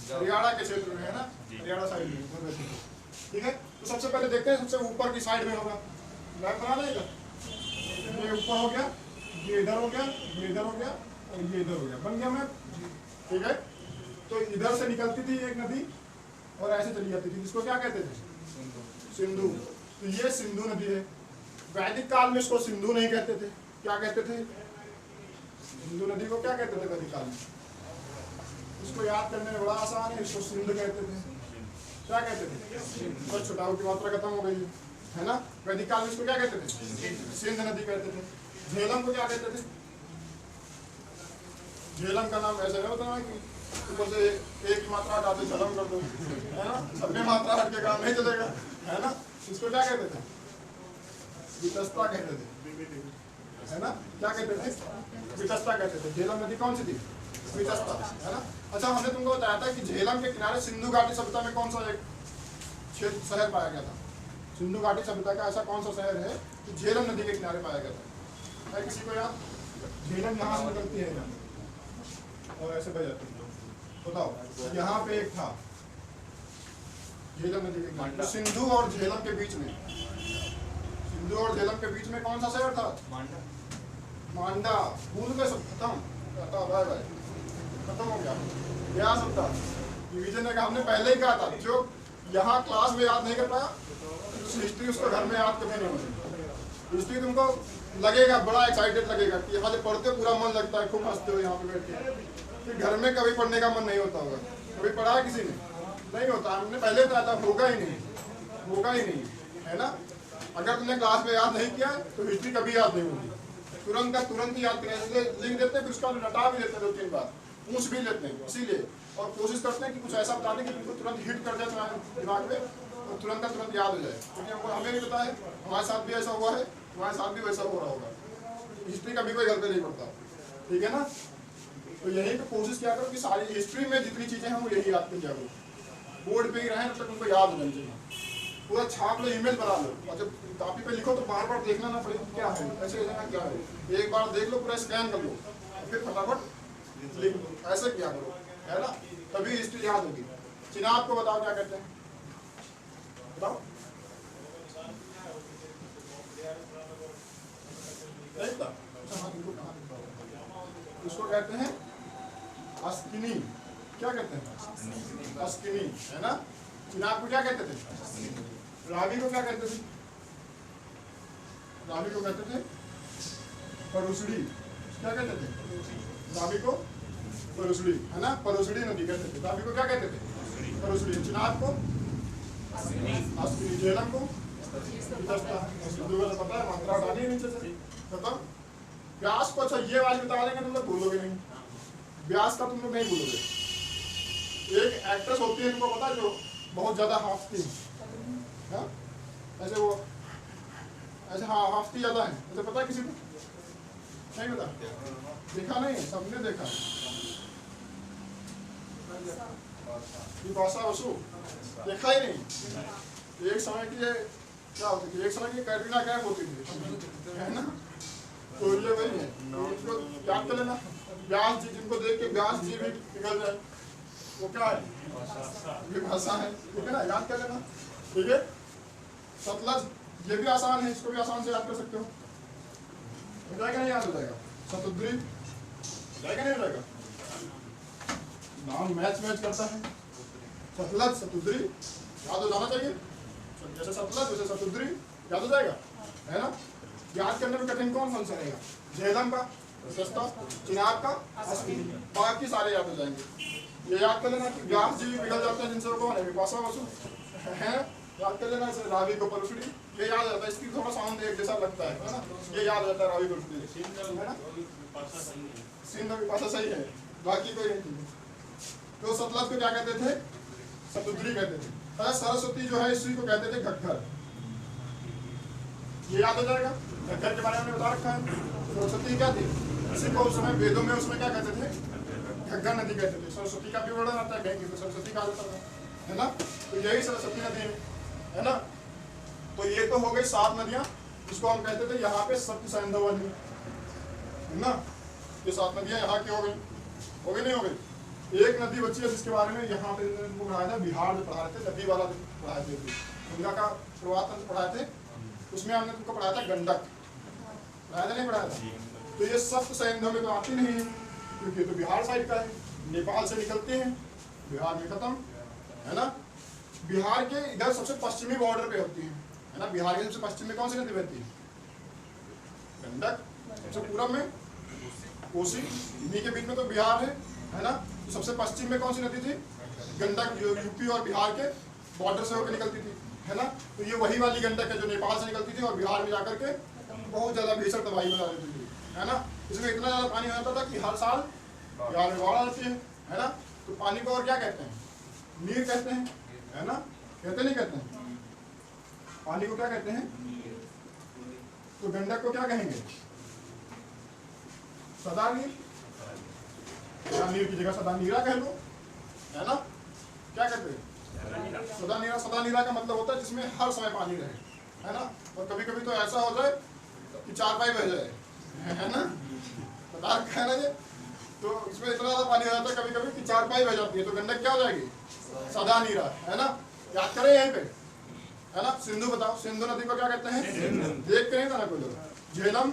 A: हरियाणा के क्षेत्र में, है ना? हरियाणा साइड में बहती थी, ठीक है? तो सबसे पहले देखते हैं, सबसे ऊपर की साइड में होगा, मैप बना लेगा। ये ऊपर हो गया, ये इधर हो गया, ये इधर हो गया, और ये इधर हो गया, बन गया मैप, ठीक है? तो इधर से निकलती थी एक नदी और ऐसे चली जाती थी, जिसको क्या कहते थे? सिंधु। तो ये सिंधु नदी है। वैदिक काल में इसको सिंधु नहीं कहते थे, क्या कहते थे? सिंधु नदी को क्या कहते थे वैदिक काल में? इसको याद करने में बड़ा आसान है, इसको सिंध कहते थे। क्या कहते थे? बस छुटाव की मात्रा खत्म हो गई है ना? वैदिक काल में इसको क्या कहते थे? सिंध नदी कहते थे। झेलम को क्या कहते थे? झेलम का नाम ऐसे नहीं होता कि ऊपर से एक ही मात्रा हटाते झलम कर दो, है ना? सबने मात्रा हट के काम नहीं चलेगा, है ना? इसको क्या कहते थे? वितस्ता कहते थे, है ना? क्या कहते थे? वितस्ता कहते थे। झेलम नदी कौन सी थी? वितस्ता, है ना? अच्छा, हमने तुमको बताया था कि झेलम के किनारे सिंधु घाटी सभ्यता में कौन सा एक क्षेत्र शहर पाया गया था? सिंधु घाटी सभ्यता का ऐसा कौन सा शहर है कि झेलम नदी के किनारे पाया गया था? है किसी को याद? झेलम यहाँ से निकलती है और ऐसे बह जाती है, बताओ। यहाँ पे एक था झेलम नदी के किनारे, तो सिंधु और झेलम के बीच में, सिंधु और झेलम के बीच में कौन सा शहर था? मांडा। भूल गए सब, खत्म, बाय बाय, खत्म हो गया। क्या सब था? डिवीजन का हमने पहले ही कहा था, जो यहाँ क्लास में याद नहीं कर पाया, हिस्ट्री उसको घर में याद कभी नहीं होती। हिस्ट्री तुमको लगेगा बड़ा एक्साइटेड लगेगा कि यहाँ से पढ़ते हो पूरा मन लगता है, खूब हंसते हो यहाँ पे बैठ के, फिर घर में कभी पढ़ने का मन नहीं होता होगा। कभी पढ़ा है किसी ने? नहीं होता। हमने पहले बताया था, होगा ही नहीं, होगा ही नहीं, है ना? अगर तुमने क्लास में याद नहीं किया तो हिस्ट्री कभी याद नहीं होगी, तुरंत का तुरंत ही याद करें, लिख देते हैं, फिर उसका रटा भी देते हैं 2-3 बार, पूछ भी लेते हैं, इसीलिए और कोशिश करते हैं कि कुछ ऐसा बता दें कि बिल्कुल तुरंत हिट कर जाए तुम्हारे दिमाग में और तुरंत का तुरंत याद हो जाए, क्योंकि हमको हमें नहीं पता है, हमारे साथ भी ऐसा हुआ है, तुम्हारे साथ भी वैसा हो रहा होगा, हिस्ट्री का भी कोई गलती नहीं पड़ता, ठीक है ना। तो यही तो कोशिश किया करो कि सारी हिस्ट्री में जितनी चीज़ें हैं वो यही याद कर जाओ, बोर्ड पे ही रहें तब तक उनको याद हो जानी चाहिए, पूरा छाप लो, इमेज बना लो, और जब कॉपी पे लिखो तो बार बार देखना ना पड़े क्या है, ऐसे लिखना क्या है, एक बार देख लो, पूरा स्कैन कर लो, फिर फटाफट लिख लो, ऐसे किया करो, है ना, तभी हिस्ट्री याद होगी। चिनाब को बताओ क्या कहते हैं, बताओ, उसको कहते हैं अस्किनी, क्या कहते हैं अस्किनी, है ना। चिनाब को क्या कहते थे, रावी को क्या कहते थे, रावी को कहते थे परुसड़ी, क्या कहते थे रावी को परुसड़ी, है ना, परुसड़ी नदी कहते थे, रावी को क्या कहते थे परुसड़ी, चिनाब को अस्किनी, झेलम को पता है, मात्रा डाली नीचे से खत्म। व्यास को अच्छा ये वाली बता देंगे तुम लोग भूलोगे नहीं, व्यास का तुम लोग नहीं भूलोगे। एक एक्ट्रेस होती है, तुमको पता है, जो बहुत ज्यादा हाफती है, ऐसे वो ऐसे हाँ हाफती ज्यादा है, ऐसे पता है किसी को नहीं पता, देखा नहीं है, सबने देखा बिपाशा बसु, देखा ही नहीं। एक समय की क्या होती थी, एक समय की कैटरीना कैफ होती थी, है ना, तो ये वही है, इनको याद कर लेना। व्यास जी, जिनको देख के व्यास जी भी पिघल जाए, वो क्या है, विभाषा है, ठीक है ना, याद कर लेना, ठीक है। सतलज, ये भी आसान है, इसको भी आसान से याद कर सकते हो, हो जाएगा नहीं, याद हो जाएगा। शतुद्री जाएगा नहीं, हो जाएगा, नाम मैच करता है, सतलज शतुद्री याद हो जाना चाहिए, जैसे सतलज वैसे शतुद्री याद हो जाएगा, है ना। याद करने में कठिन कौन सा रहेगा, झेलम का सस्ता, चिनाब का अस्किनी, बाकी सारे याद हो जाएंगे। ये याद कर लेना कि व्यास जी भी पिघल जाते हैं, जिनसे कौन है विपाशा बसु, है, याद कर लेना। जैसे रावी को परुसड़ी, ये याद रहता है, इसकी थोड़ा साउंड एक जैसा लगता है ना, ये याद रहता है रावी परुसड़ी, है ना, सिंध विपाशा सही है, बाकी कोई नहीं। तो सतलज को क्या कहते थे, शतुद्री कहते थे। सरस्वती जो है, इसी को कहते थे घग्गर, ये याद हो जाएगा, घग्गर के बारे में बता रखा है। सरस्वती क्या थी, इसी को उस समय वेदों में उसमें क्या कहते थे, घग्गर नदी कहते थे। सरस्वती का भी वर्णन आता है कहीं तो सरस्वती कहा जाता था, है ना, तो यही सरस्वती नदी है ना। तो ये तो हो गई 7 नदियां, जिसको हम कहते थे यहाँ पे सप्त सैंधव नदी, है ना। ये 7 नदियां यहाँ की हो गई नहीं हो गई। एक नदी बची है जिसके बारे में यहाँ पे पढ़ाया था, बिहार में पढ़ाए थे, नदी वाला पढ़ाए थे, गंगा का शुरुआत पढ़ाए थे, उसमें हमने तुमको पढ़ाया था गंडक, पढ़ाया था नहीं पढ़ाया था। तो ये सप्त सैंधव में तो आती नहीं है, क्योंकि ये तो बिहार साइड का है, नेपाल से निकलते हैं, बिहार में खत्म, है ना। बिहार के इधर सबसे पश्चिमी बॉर्डर पे होती है ना, बिहार के सबसे पश्चिम में कौन सी नदी बहती है, गंडक, सबसे पूरब में कोसी, इन्हीं के बीच में तो बिहार है ना। तो सबसे पश्चिम में कौन सी नदी थी, गंडक, जो यूपी और बिहार के बॉर्डर से होकर निकलती थी, है ना। तो ये वही वाली गंडक है जो नेपाल से निकलती थी और बिहार में जाकर के बहुत ज्यादा भीषण तबाही बना देती थी, है ना। इसमें इतना ज्यादा पानी हो जाता था कि हर साल बिहार में बाढ़ आती है ना। तो पानी को और क्या कहते हैं, नीर कहते हैं, है ना, कहते नहीं कहते हैं, पानी को क्या कहते हैं। तो गंडक को क्या कहेंगे, सदा नीर, नीर की जगह सदा नीरा कह लो, है ना। क्या कहते हैं, सदा नीरा। सदा नीरा का मतलब होता है जिसमें हर समय पानी रहे, है ना। और कभी कभी तो ऐसा हो जाए कि 4 पाई बह जाए, है ना, बता रखा है ना ये। तो इसमें इतना ज्यादा पानी हो जाता है कभी कभी कि 4 पाई बह जाती है, तो गंडक क्या हो जाएगी, सदा नीरा, है ना। याद करें यहीं पे, है ना। सिंधु बताओ, सिंधु नदी को क्या कहते हैं, देखते नहीं था ना कोई लोग। झेलम,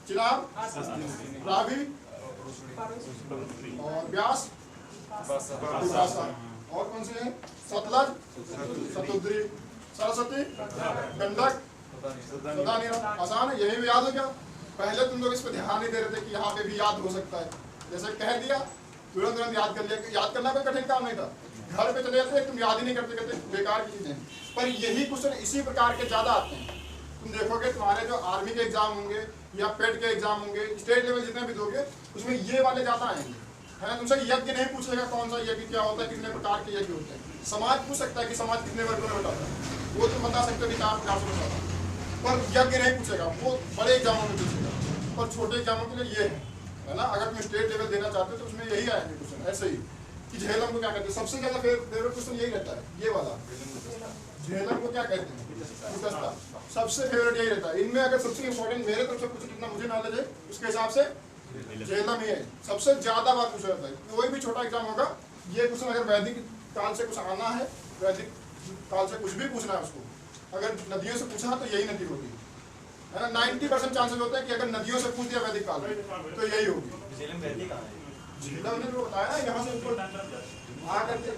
A: चिनाब, रावी और व्यास, और कौन से हैं, सतलज, शतुद्री, सरस्वती, गंडक, सदा नीरा। आसान है, यही भी याद हो गया। पहले तुम लोग इस पर ध्यान नहीं दे रहे थे कि यहाँ पे भी याद हो सकता है, जैसे कह दिया तुरंत याद कर लिया। याद करना कोई कठिन काम नहीं था, घर पे चले जाते तुम याद ही नहीं करते, कहते बेकार की चीजें। पर यही क्वेश्चन इसी प्रकार के ज्यादा आते हैं, तुम देखोगे तुम्हारे जो आर्मी के एग्जाम होंगे या पेट के एग्जाम होंगे, स्टेट लेवल जितने भी दोगे, उसमें ये वाले ज़्यादा आएंगे, है ना। तुमसे यज्ञ नहीं पूछेगा कौन सा यज्ञ क्या होता है, कितने प्रकार के यज्ञ होते हैं। समाज पूछ सकता है कि समाज कितने वर्गों में बताता है, वो तुम बता सकते हो कि 4 से बताता, पर यज्ञ नहीं पूछेगा, वो बड़े एग्जामों में पूछेगा। और छोटे एग्जामों के लिए ये है ना, अगर तुम स्टेट लेवल देना चाहते हो तो उसमें यही आएंगे क्वेश्चन ऐसे ही कि झेलम को क्या कहते हैं। सबसे ज़्यादा फेवरेट क्वेश्चन यही रहता है, ये वाला, झेलम को क्या कहते हैं, कुटस्था। सबसे फेवरेट यही रहता है। इनमें अगर सबसे इंपॉर्टेंट मेरे तरफ से कुछ जितना मुझे नॉलेज है उसके हिसाब से झेलम ही है, सबसे ज़्यादा बार पूछा जाता है। कोई भी छोटा एग्जाम होगा, ये क्वेश्चन अगर वैदिक काल से कुछ आना है, वैदिक काल से कुछ भी पूछना है उसको, अगर नदियों से पूछा तो यही नदी होगी, है ना। 90% चांसेस होते हैं कि अगर नदियों से पूछ दिया वैदिक काल में तो यही होगी। झेलम ने जो बताया ना, यहाँ से ऊपर आ करके,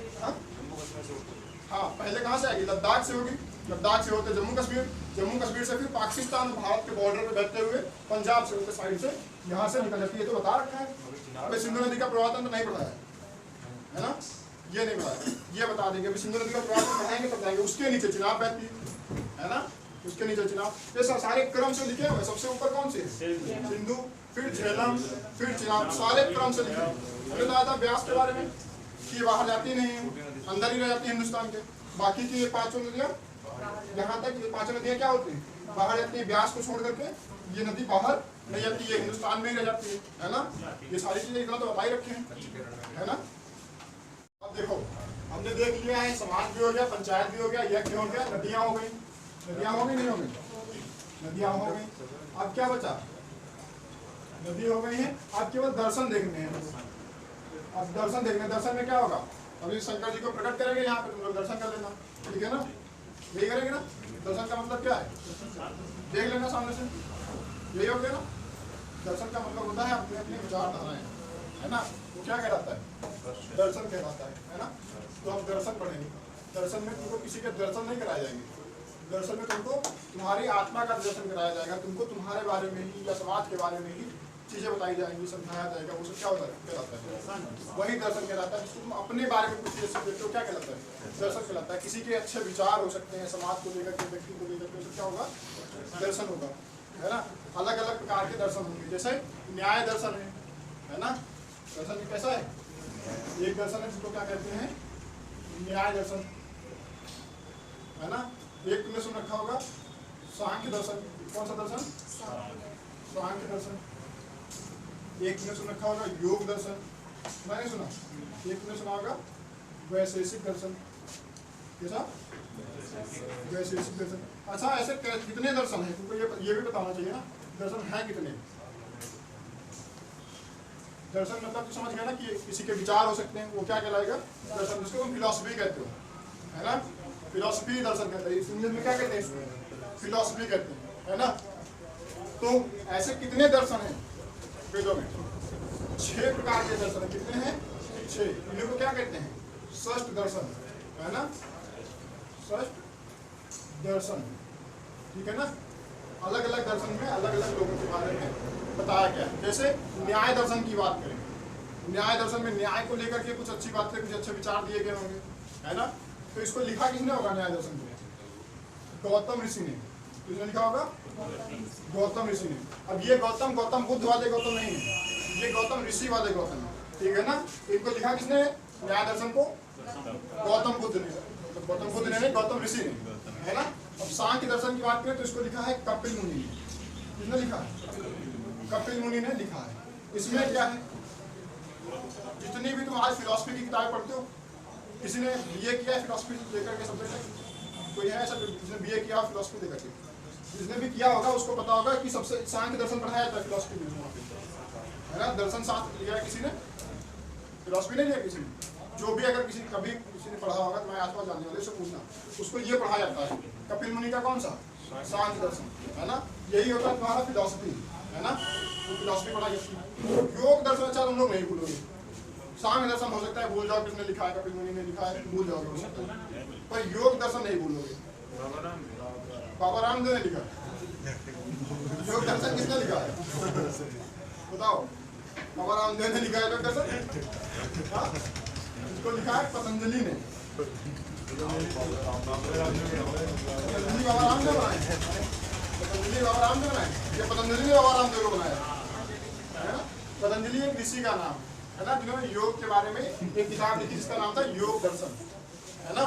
A: हाँ पहले कहाँ से आएगी, लद्दाख से होगी, लद्दाख से होते जम्मू कश्मीर, जम्मू कश्मीर से फिर पाकिस्तान भारत के बॉर्डर पे बैठते हुए पंजाब से उनके साइड से यहाँ से निकल जाती है। तो बता रखा है। अभी सिंधु नदी का प्रवाह तंत्र नहीं पढ़ाया है ना, ये नहीं बताया, ये बता देंगे। अभी सिंधु नदी का प्रवाह तंत्र पढ़ाएंगे तब जाएंगे। उसके नीचे चिनाब बहती है ना, उसके नीचे चिनाब, ये सारे क्रम से लिखे हुए। सबसे ऊपर कौन से, सिंधु, फिर झेलम, फिर चिनाब, सारे क्रम से लिखे। हमने बताया था ब्यास के बारे में कि बाहर जाती नहीं है, अंदर ही रह जाती है हिंदुस्तान के। बाकी की ये 5 नदियाँ, यहाँ तक ये 5 नदियाँ क्या होती हैं, बाहर जाती है। ब्यास को छोड़ करके ये नदी बाहर नहीं जाती है, हिंदुस्तान में ही रह जाती है ना। ये सारी चीजें इतना तो बता ही रखे हैं, है ना। अब देखो, हमने देख लिया है, समाज भी हो गया, पंचायत भी हो गया, यज्ञ हो गया, नदियाँ हो गई, नदियाँ हो गई नहीं हो गई, नदियाँ हो गई। अब क्या बचा, नदी हो गई है, अब केवल दर्शन देखने हैं। अब दर्शन देखने, दर्शन में क्या होगा, अभी शंकर जी को प्रकट करेंगे यहाँ पे, तुम लोग दर्शन कर लेना, ठीक है ना, यही करेंगे ना। दर्शन का मतलब क्या है, देख लेना सामने से, यही हो गया ना। दर्शन का मतलब होता है अपने अपने विचारधाराएं, है ना, वो क्या कहलाता है, दर्शन कहलाता है ना। तो हम दर्शन पढ़ेंगे, दर्शन में तुमको किसी के दर्शन नहीं कराए जाएंगे, दर्शन में तुमको तुम्हारी आत्मा का दर्शन कराया जाएगा, तुमको तुम्हारे बारे में ही या समाज के बारे में ही चीजें बताई जाएंगी, समझाया जाएगा। वो सब क्या कहलाता है, वही दर्शन कहलाता है। जिसको तुम अपने बारे में कुछ चीजें देखते हो, क्या कहलाता है, दर्शन कहलाता है। किसी के अच्छे विचार हो सकते हैं समाज को लेकर के, व्यक्ति को लेकर के, क्या होगा, दर्शन होगा, है ना। अलग अलग प्रकार के दर्शन होंगे, जैसे न्याय दर्शन है ना। दर्शन कैसा है, एक दर्शन है जिसको क्या कहते हैं, न्याय दर्शन, है ना। एक तुमने सुन रखा होगा सांख्य दर्शन, कौन सा दर्शन, सांख्य दर्शन। एक तुमने सुन रखा होगा योग दर्शन, मैंने सुना। एक तुमने सुना होगा वैशेषिक दर्शन, कैसा, वैशेषिक दर्शन। अच्छा, ऐसे कितने दर्शन हैं तुमको ये भी बताना चाहिए ना, दर्शन है कितने। दर्शन मतलब तो समझ गया ना कि किसी के विचार हो सकते हैं, वो क्या कहलाएगा, दर्शन, जिसको तुम फिलॉसफी कहते हो, है ना। फिलॉसफी दर्शन कहते हैं, इंग्लिश में क्या कहते हैं, फिलॉसफी कहते हैं, है ना। तो ऐसे कितने दर्शन हैं वेदों में, 6 प्रकार के दर्शन है। कितने हैं, 6। इन्हीं को क्या कहते हैं, षष्ठ दर्शन, है ना, षष्ठ दर्शन, ठीक है ना। अलग अलग दर्शन में अलग अलग लोगों के बारे में बताया गया है। जैसे न्याय दर्शन की बात करें, न्याय दर्शन में न्याय को लेकर के कुछ अच्छी बातें, कुछ अच्छे विचार दिए गए होंगे, है ना। तो इसको लिखा किसने होगा, न्याय दर्शन को गौतम ऋषि ने। किसने लिखा होगा, गौतम ऋषि ने। अब ये गौतम बुद्ध वाले गौतम नहीं है, ये गौतम ऋषि वाले गौतम है, ठीक है ना। इनको लिखा किसने, न्याय दर्शन को गौतम बुद्ध ने, तो गौतम बुद्ध ने, गौतम ऋषि ने, है ना। अब सांख्य दर्शन की बात करें तो इसको लिखा है कपिल मुनि ने। किसने लिखा है, कपिल मुनि ने लिखा है। इसमें क्या है, जितनी भी तुम आज फिलॉसफी की किताबें पढ़ते हो, किसी ने बीए किया है फिलॉसफी लेकर के सब्जेक्ट, कोई है ऐसा जिसने बीए किया फिलॉसफी लेकर के, जिसने भी किया होगा उसको पता होगा कि सबसे सांख्य दर्शन पढ़ाया जाता है फिलॉसफी में, है ना। दर्शन शास्त्र लिया है किसी ने, फिलॉसफी नहीं लिया किसी ने। जो भी अगर कभी किसी ने पढ़ा होगा, तुम्हारे आसपास जानने वाले से पूछना, उसको ये पढ़ाया जाता है। कपिल मुनि का कौन सा, सांख्य दर्शन, है ना। यही होता है तुम्हारा फिलॉसफी, है ना, तो फिलॉसफी पढ़ाई जाती है। योग दर्शन अच्छा तुम लोग नहीं भूलोगे, सांख्य दर्शन हो सकता है भूल जाओ, किसने लिखा है, कपिल मुनि ने लिखा है, भूल जाओगे, पर योग दर्शन नहीं भूलोगे। बाबा रामदेव ने लिखा, योग दर्शन किसने लिखा है, बताओ। बाबा रामदेव ने लिखा है योग दर्शन, इसको लिखा है पतंजलि ने, पतंजलि बाबा रामदेव बनाए, पतंजलि बाबा रामदेव बनाए, ये पतंजलि ने बाबा रामदेव को बनाया है ना। पतंजलि एक ऋषि का नाम है ना, जिन्होंने योग के बारे में एक किताब लिखी जिसका नाम था योग दर्शन है ना।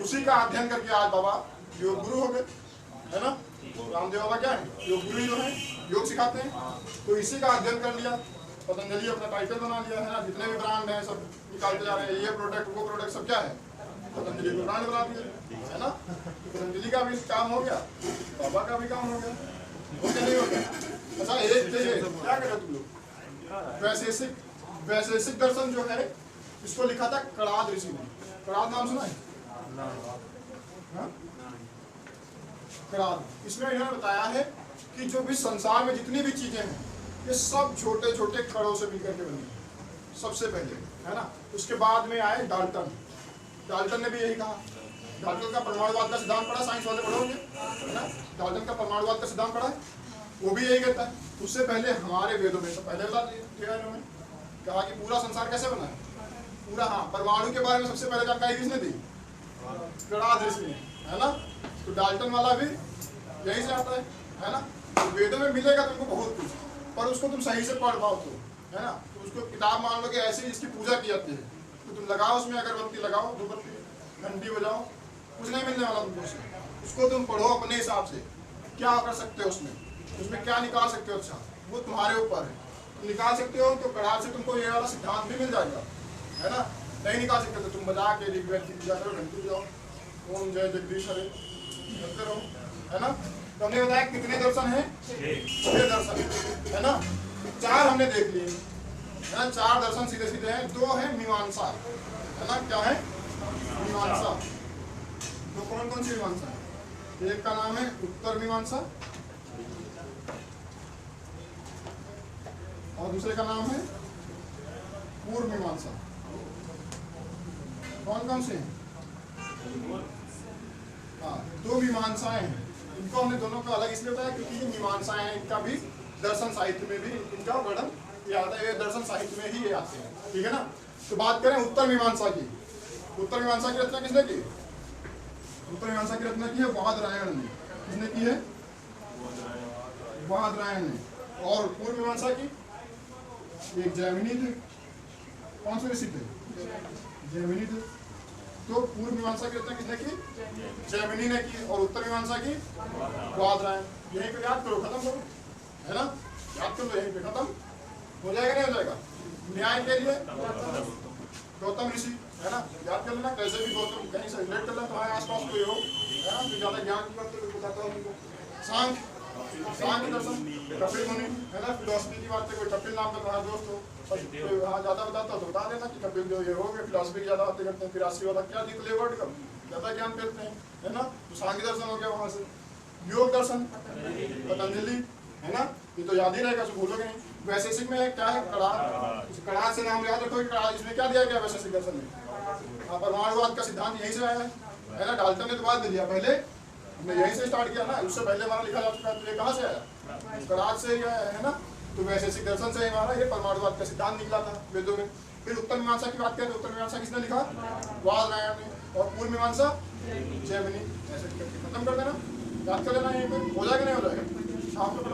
A: उसी का अध्ययन करके आज बाबा योग गुरु हो गए है ना। रामदेव बाबा क्या है, योग गुरु जो है, योग सिखाते हैं। तो इसी का अध्ययन कर लिया, पतंजलि अपना टाइटल बना लिया है ना। जितने भी ब्रांड हैं सब निकालते जा रहे हैं, ये प्रोडक्ट वो प्रोडक्ट सब क्या है, पतंजलि को ब्रांड बना दिया है ना। पतंजलि का भी काम हो गया, बाबा का भी काम हो गया, हो क्या नहीं हो गया। अच्छा एक क्या करो तुम लोग, वैशेषिक दर्शन जो है इसको लिखा था कणाद ऋषि ने। कणाद नाम सुना है, कणाद। इसमें इन्होंने बताया है कि जो भी संसार में जितनी भी चीजें हैं ये सब छोटे छोटे कणों से मिलकर के बनी है सबसे पहले है ना। उसके बाद में आए डाल्टन, डाल्टन ने भी यही कहा। डाल्टन का परमाणुवाद का सिद्धांत पढ़ा, साइंस वाले पढ़ोगे है ना। डाल्टन का परमाणुवाद का सिद्धांत पढ़ा है, वो भी यही कहता है। उससे पहले हमारे वेदों में, तो पहले बता दिया इन्होंने, कहा कि पूरा संसार कैसे बना है पूरा। हाँ, परमाणु के बारे में सबसे पहले जानकारी किसने दी, कणाद ऋषि ने है ना। तो डाल्टन वाला भी यही से आता है ना। तो वेदों में मिलेगा तुमको बहुत कुछ, पर उसको तुम सही से पढ़ पाओ तो है ना। तो उसको किताब मान लो कि ऐसे इसकी पूजा की जाती है, तो तुम लगाओ उसमें अगरबत्ती लगाओ, धूपबत्ती, घंटी बजाओ, कुछ नहीं मिलने वाला तुमको उसको तुम पढ़ो अपने हिसाब से, क्या कर सकते हो उसमें क्या निकाल सकते हो। अच्छा वो तुम्हारे ऊपर है, तुम निकाल सकते हो तो कड़ार से तुमको ये वाला सिद्धांत भी मिल जाएगा है ना। नहीं निकाल सकते तो तुम बजा के ऋग्वेद की पूजा करो, घंटी बजाओ, ओम जय जगदीश हरे करते रहो है ना। तो हमने बताया कितने दर्शन हैं, 6 दर्शन है ना। 4 हमने देख लिए है ना। 4 दर्शन सीधे सीधे हैं। 2 है मीमांसा है ना। क्या है, मीमांसा। तो कौन कौन सी मीमांसा है, एक का नाम है उत्तर मीमांसा और दूसरे का नाम है पूर्व मीमांसा। कौन कौन से हैं, हाँ 2 मीमांसाएं हैं। इनको हमने दोनों का अलग इसलिए बताया क्योंकि ये मीमांसाएं हैं, इनका भी दर्शन साहित्य में भी इनका वर्णन ये आता है, ये दर्शन साहित्य में ही ये आते हैं, ठीक है ना। तो बात करें उत्तर मीमांसा की। उत्तर मीमांसा की रचना किसने की, उत्तर मीमांसा की रचना की है वादरायण ने। किसने की है, वादरायण ने। और पूर्व मीमांसा की एक जैमिनी थे। कौन से ऋषि थे, जैमिनी थे। तो पूर्व मीमांसा की रचना किसने की, जैमिनी ने की, और उत्तर मीमांसा की वादरायण। यहीं पे याद करो, खत्म करो है ना, याद कर लो, यहीं पे खत्म हो जाएगा, नहीं हो जाएगा। न्याय के लिए गौतम ऋषि है ना, याद कर लेना। कैसे भी गौतम कहीं से रिलेट कर लेना, तुम्हारे आसपास कोई हो है ना, तो ज्यादा ज्ञान की बात बताता हूँ उनको। सांख्य दर्शन, कपिल मुनि है ना। फिलोसफी की बात है, कोई कपिल नाम का तुम्हारा दोस्त हो, हाँ ज्यादा बताता तो बता देना कि कपिल जो ये हो गए फिलोसफी की ज्यादा बातें करते हैं, फिर राशि वाला क्या जीत ले वर्ल्ड कप, ज्यादा ज्ञान करते हैं है ना। तो सांख्य दर्शन हो गया वहां से। योग दर्शन पतंजलि है ना, ये तो याद ही रहेगा, उसको भूलोगे नहीं। वैशेषिक में क्या है, कड़ाद। कड़ाद से नाम याद रखो, कड़ाद इसमें क्या दिया गया वैशेषिक दर्शन में, परमाणुवाद का सिद्धांत यहीं से आया है ना। डाल्टन ने तो बाद दे दिया, पहले हमने यहीं से स्टार्ट किया ना, उससे पहले हमारा लिखा जा चुका है। तो ये कहाँ से आया, कड़ाद से ही आया है ना। तो वैशेषिक दर्शन से हमारा ये परमाणुवाद का सिद्धांत निकला था वेदों में। फिर उत्तर मीमांसा की बात करें तो उत्तर मीमांसा किसने लिखा, वादरायण ने। और पूर्व मीमांसा जैमिनी। ऐसे खत्म कर देना, याद कर लेना, यहीं पे हो जाएगा नहीं हो जाएगा, शाम को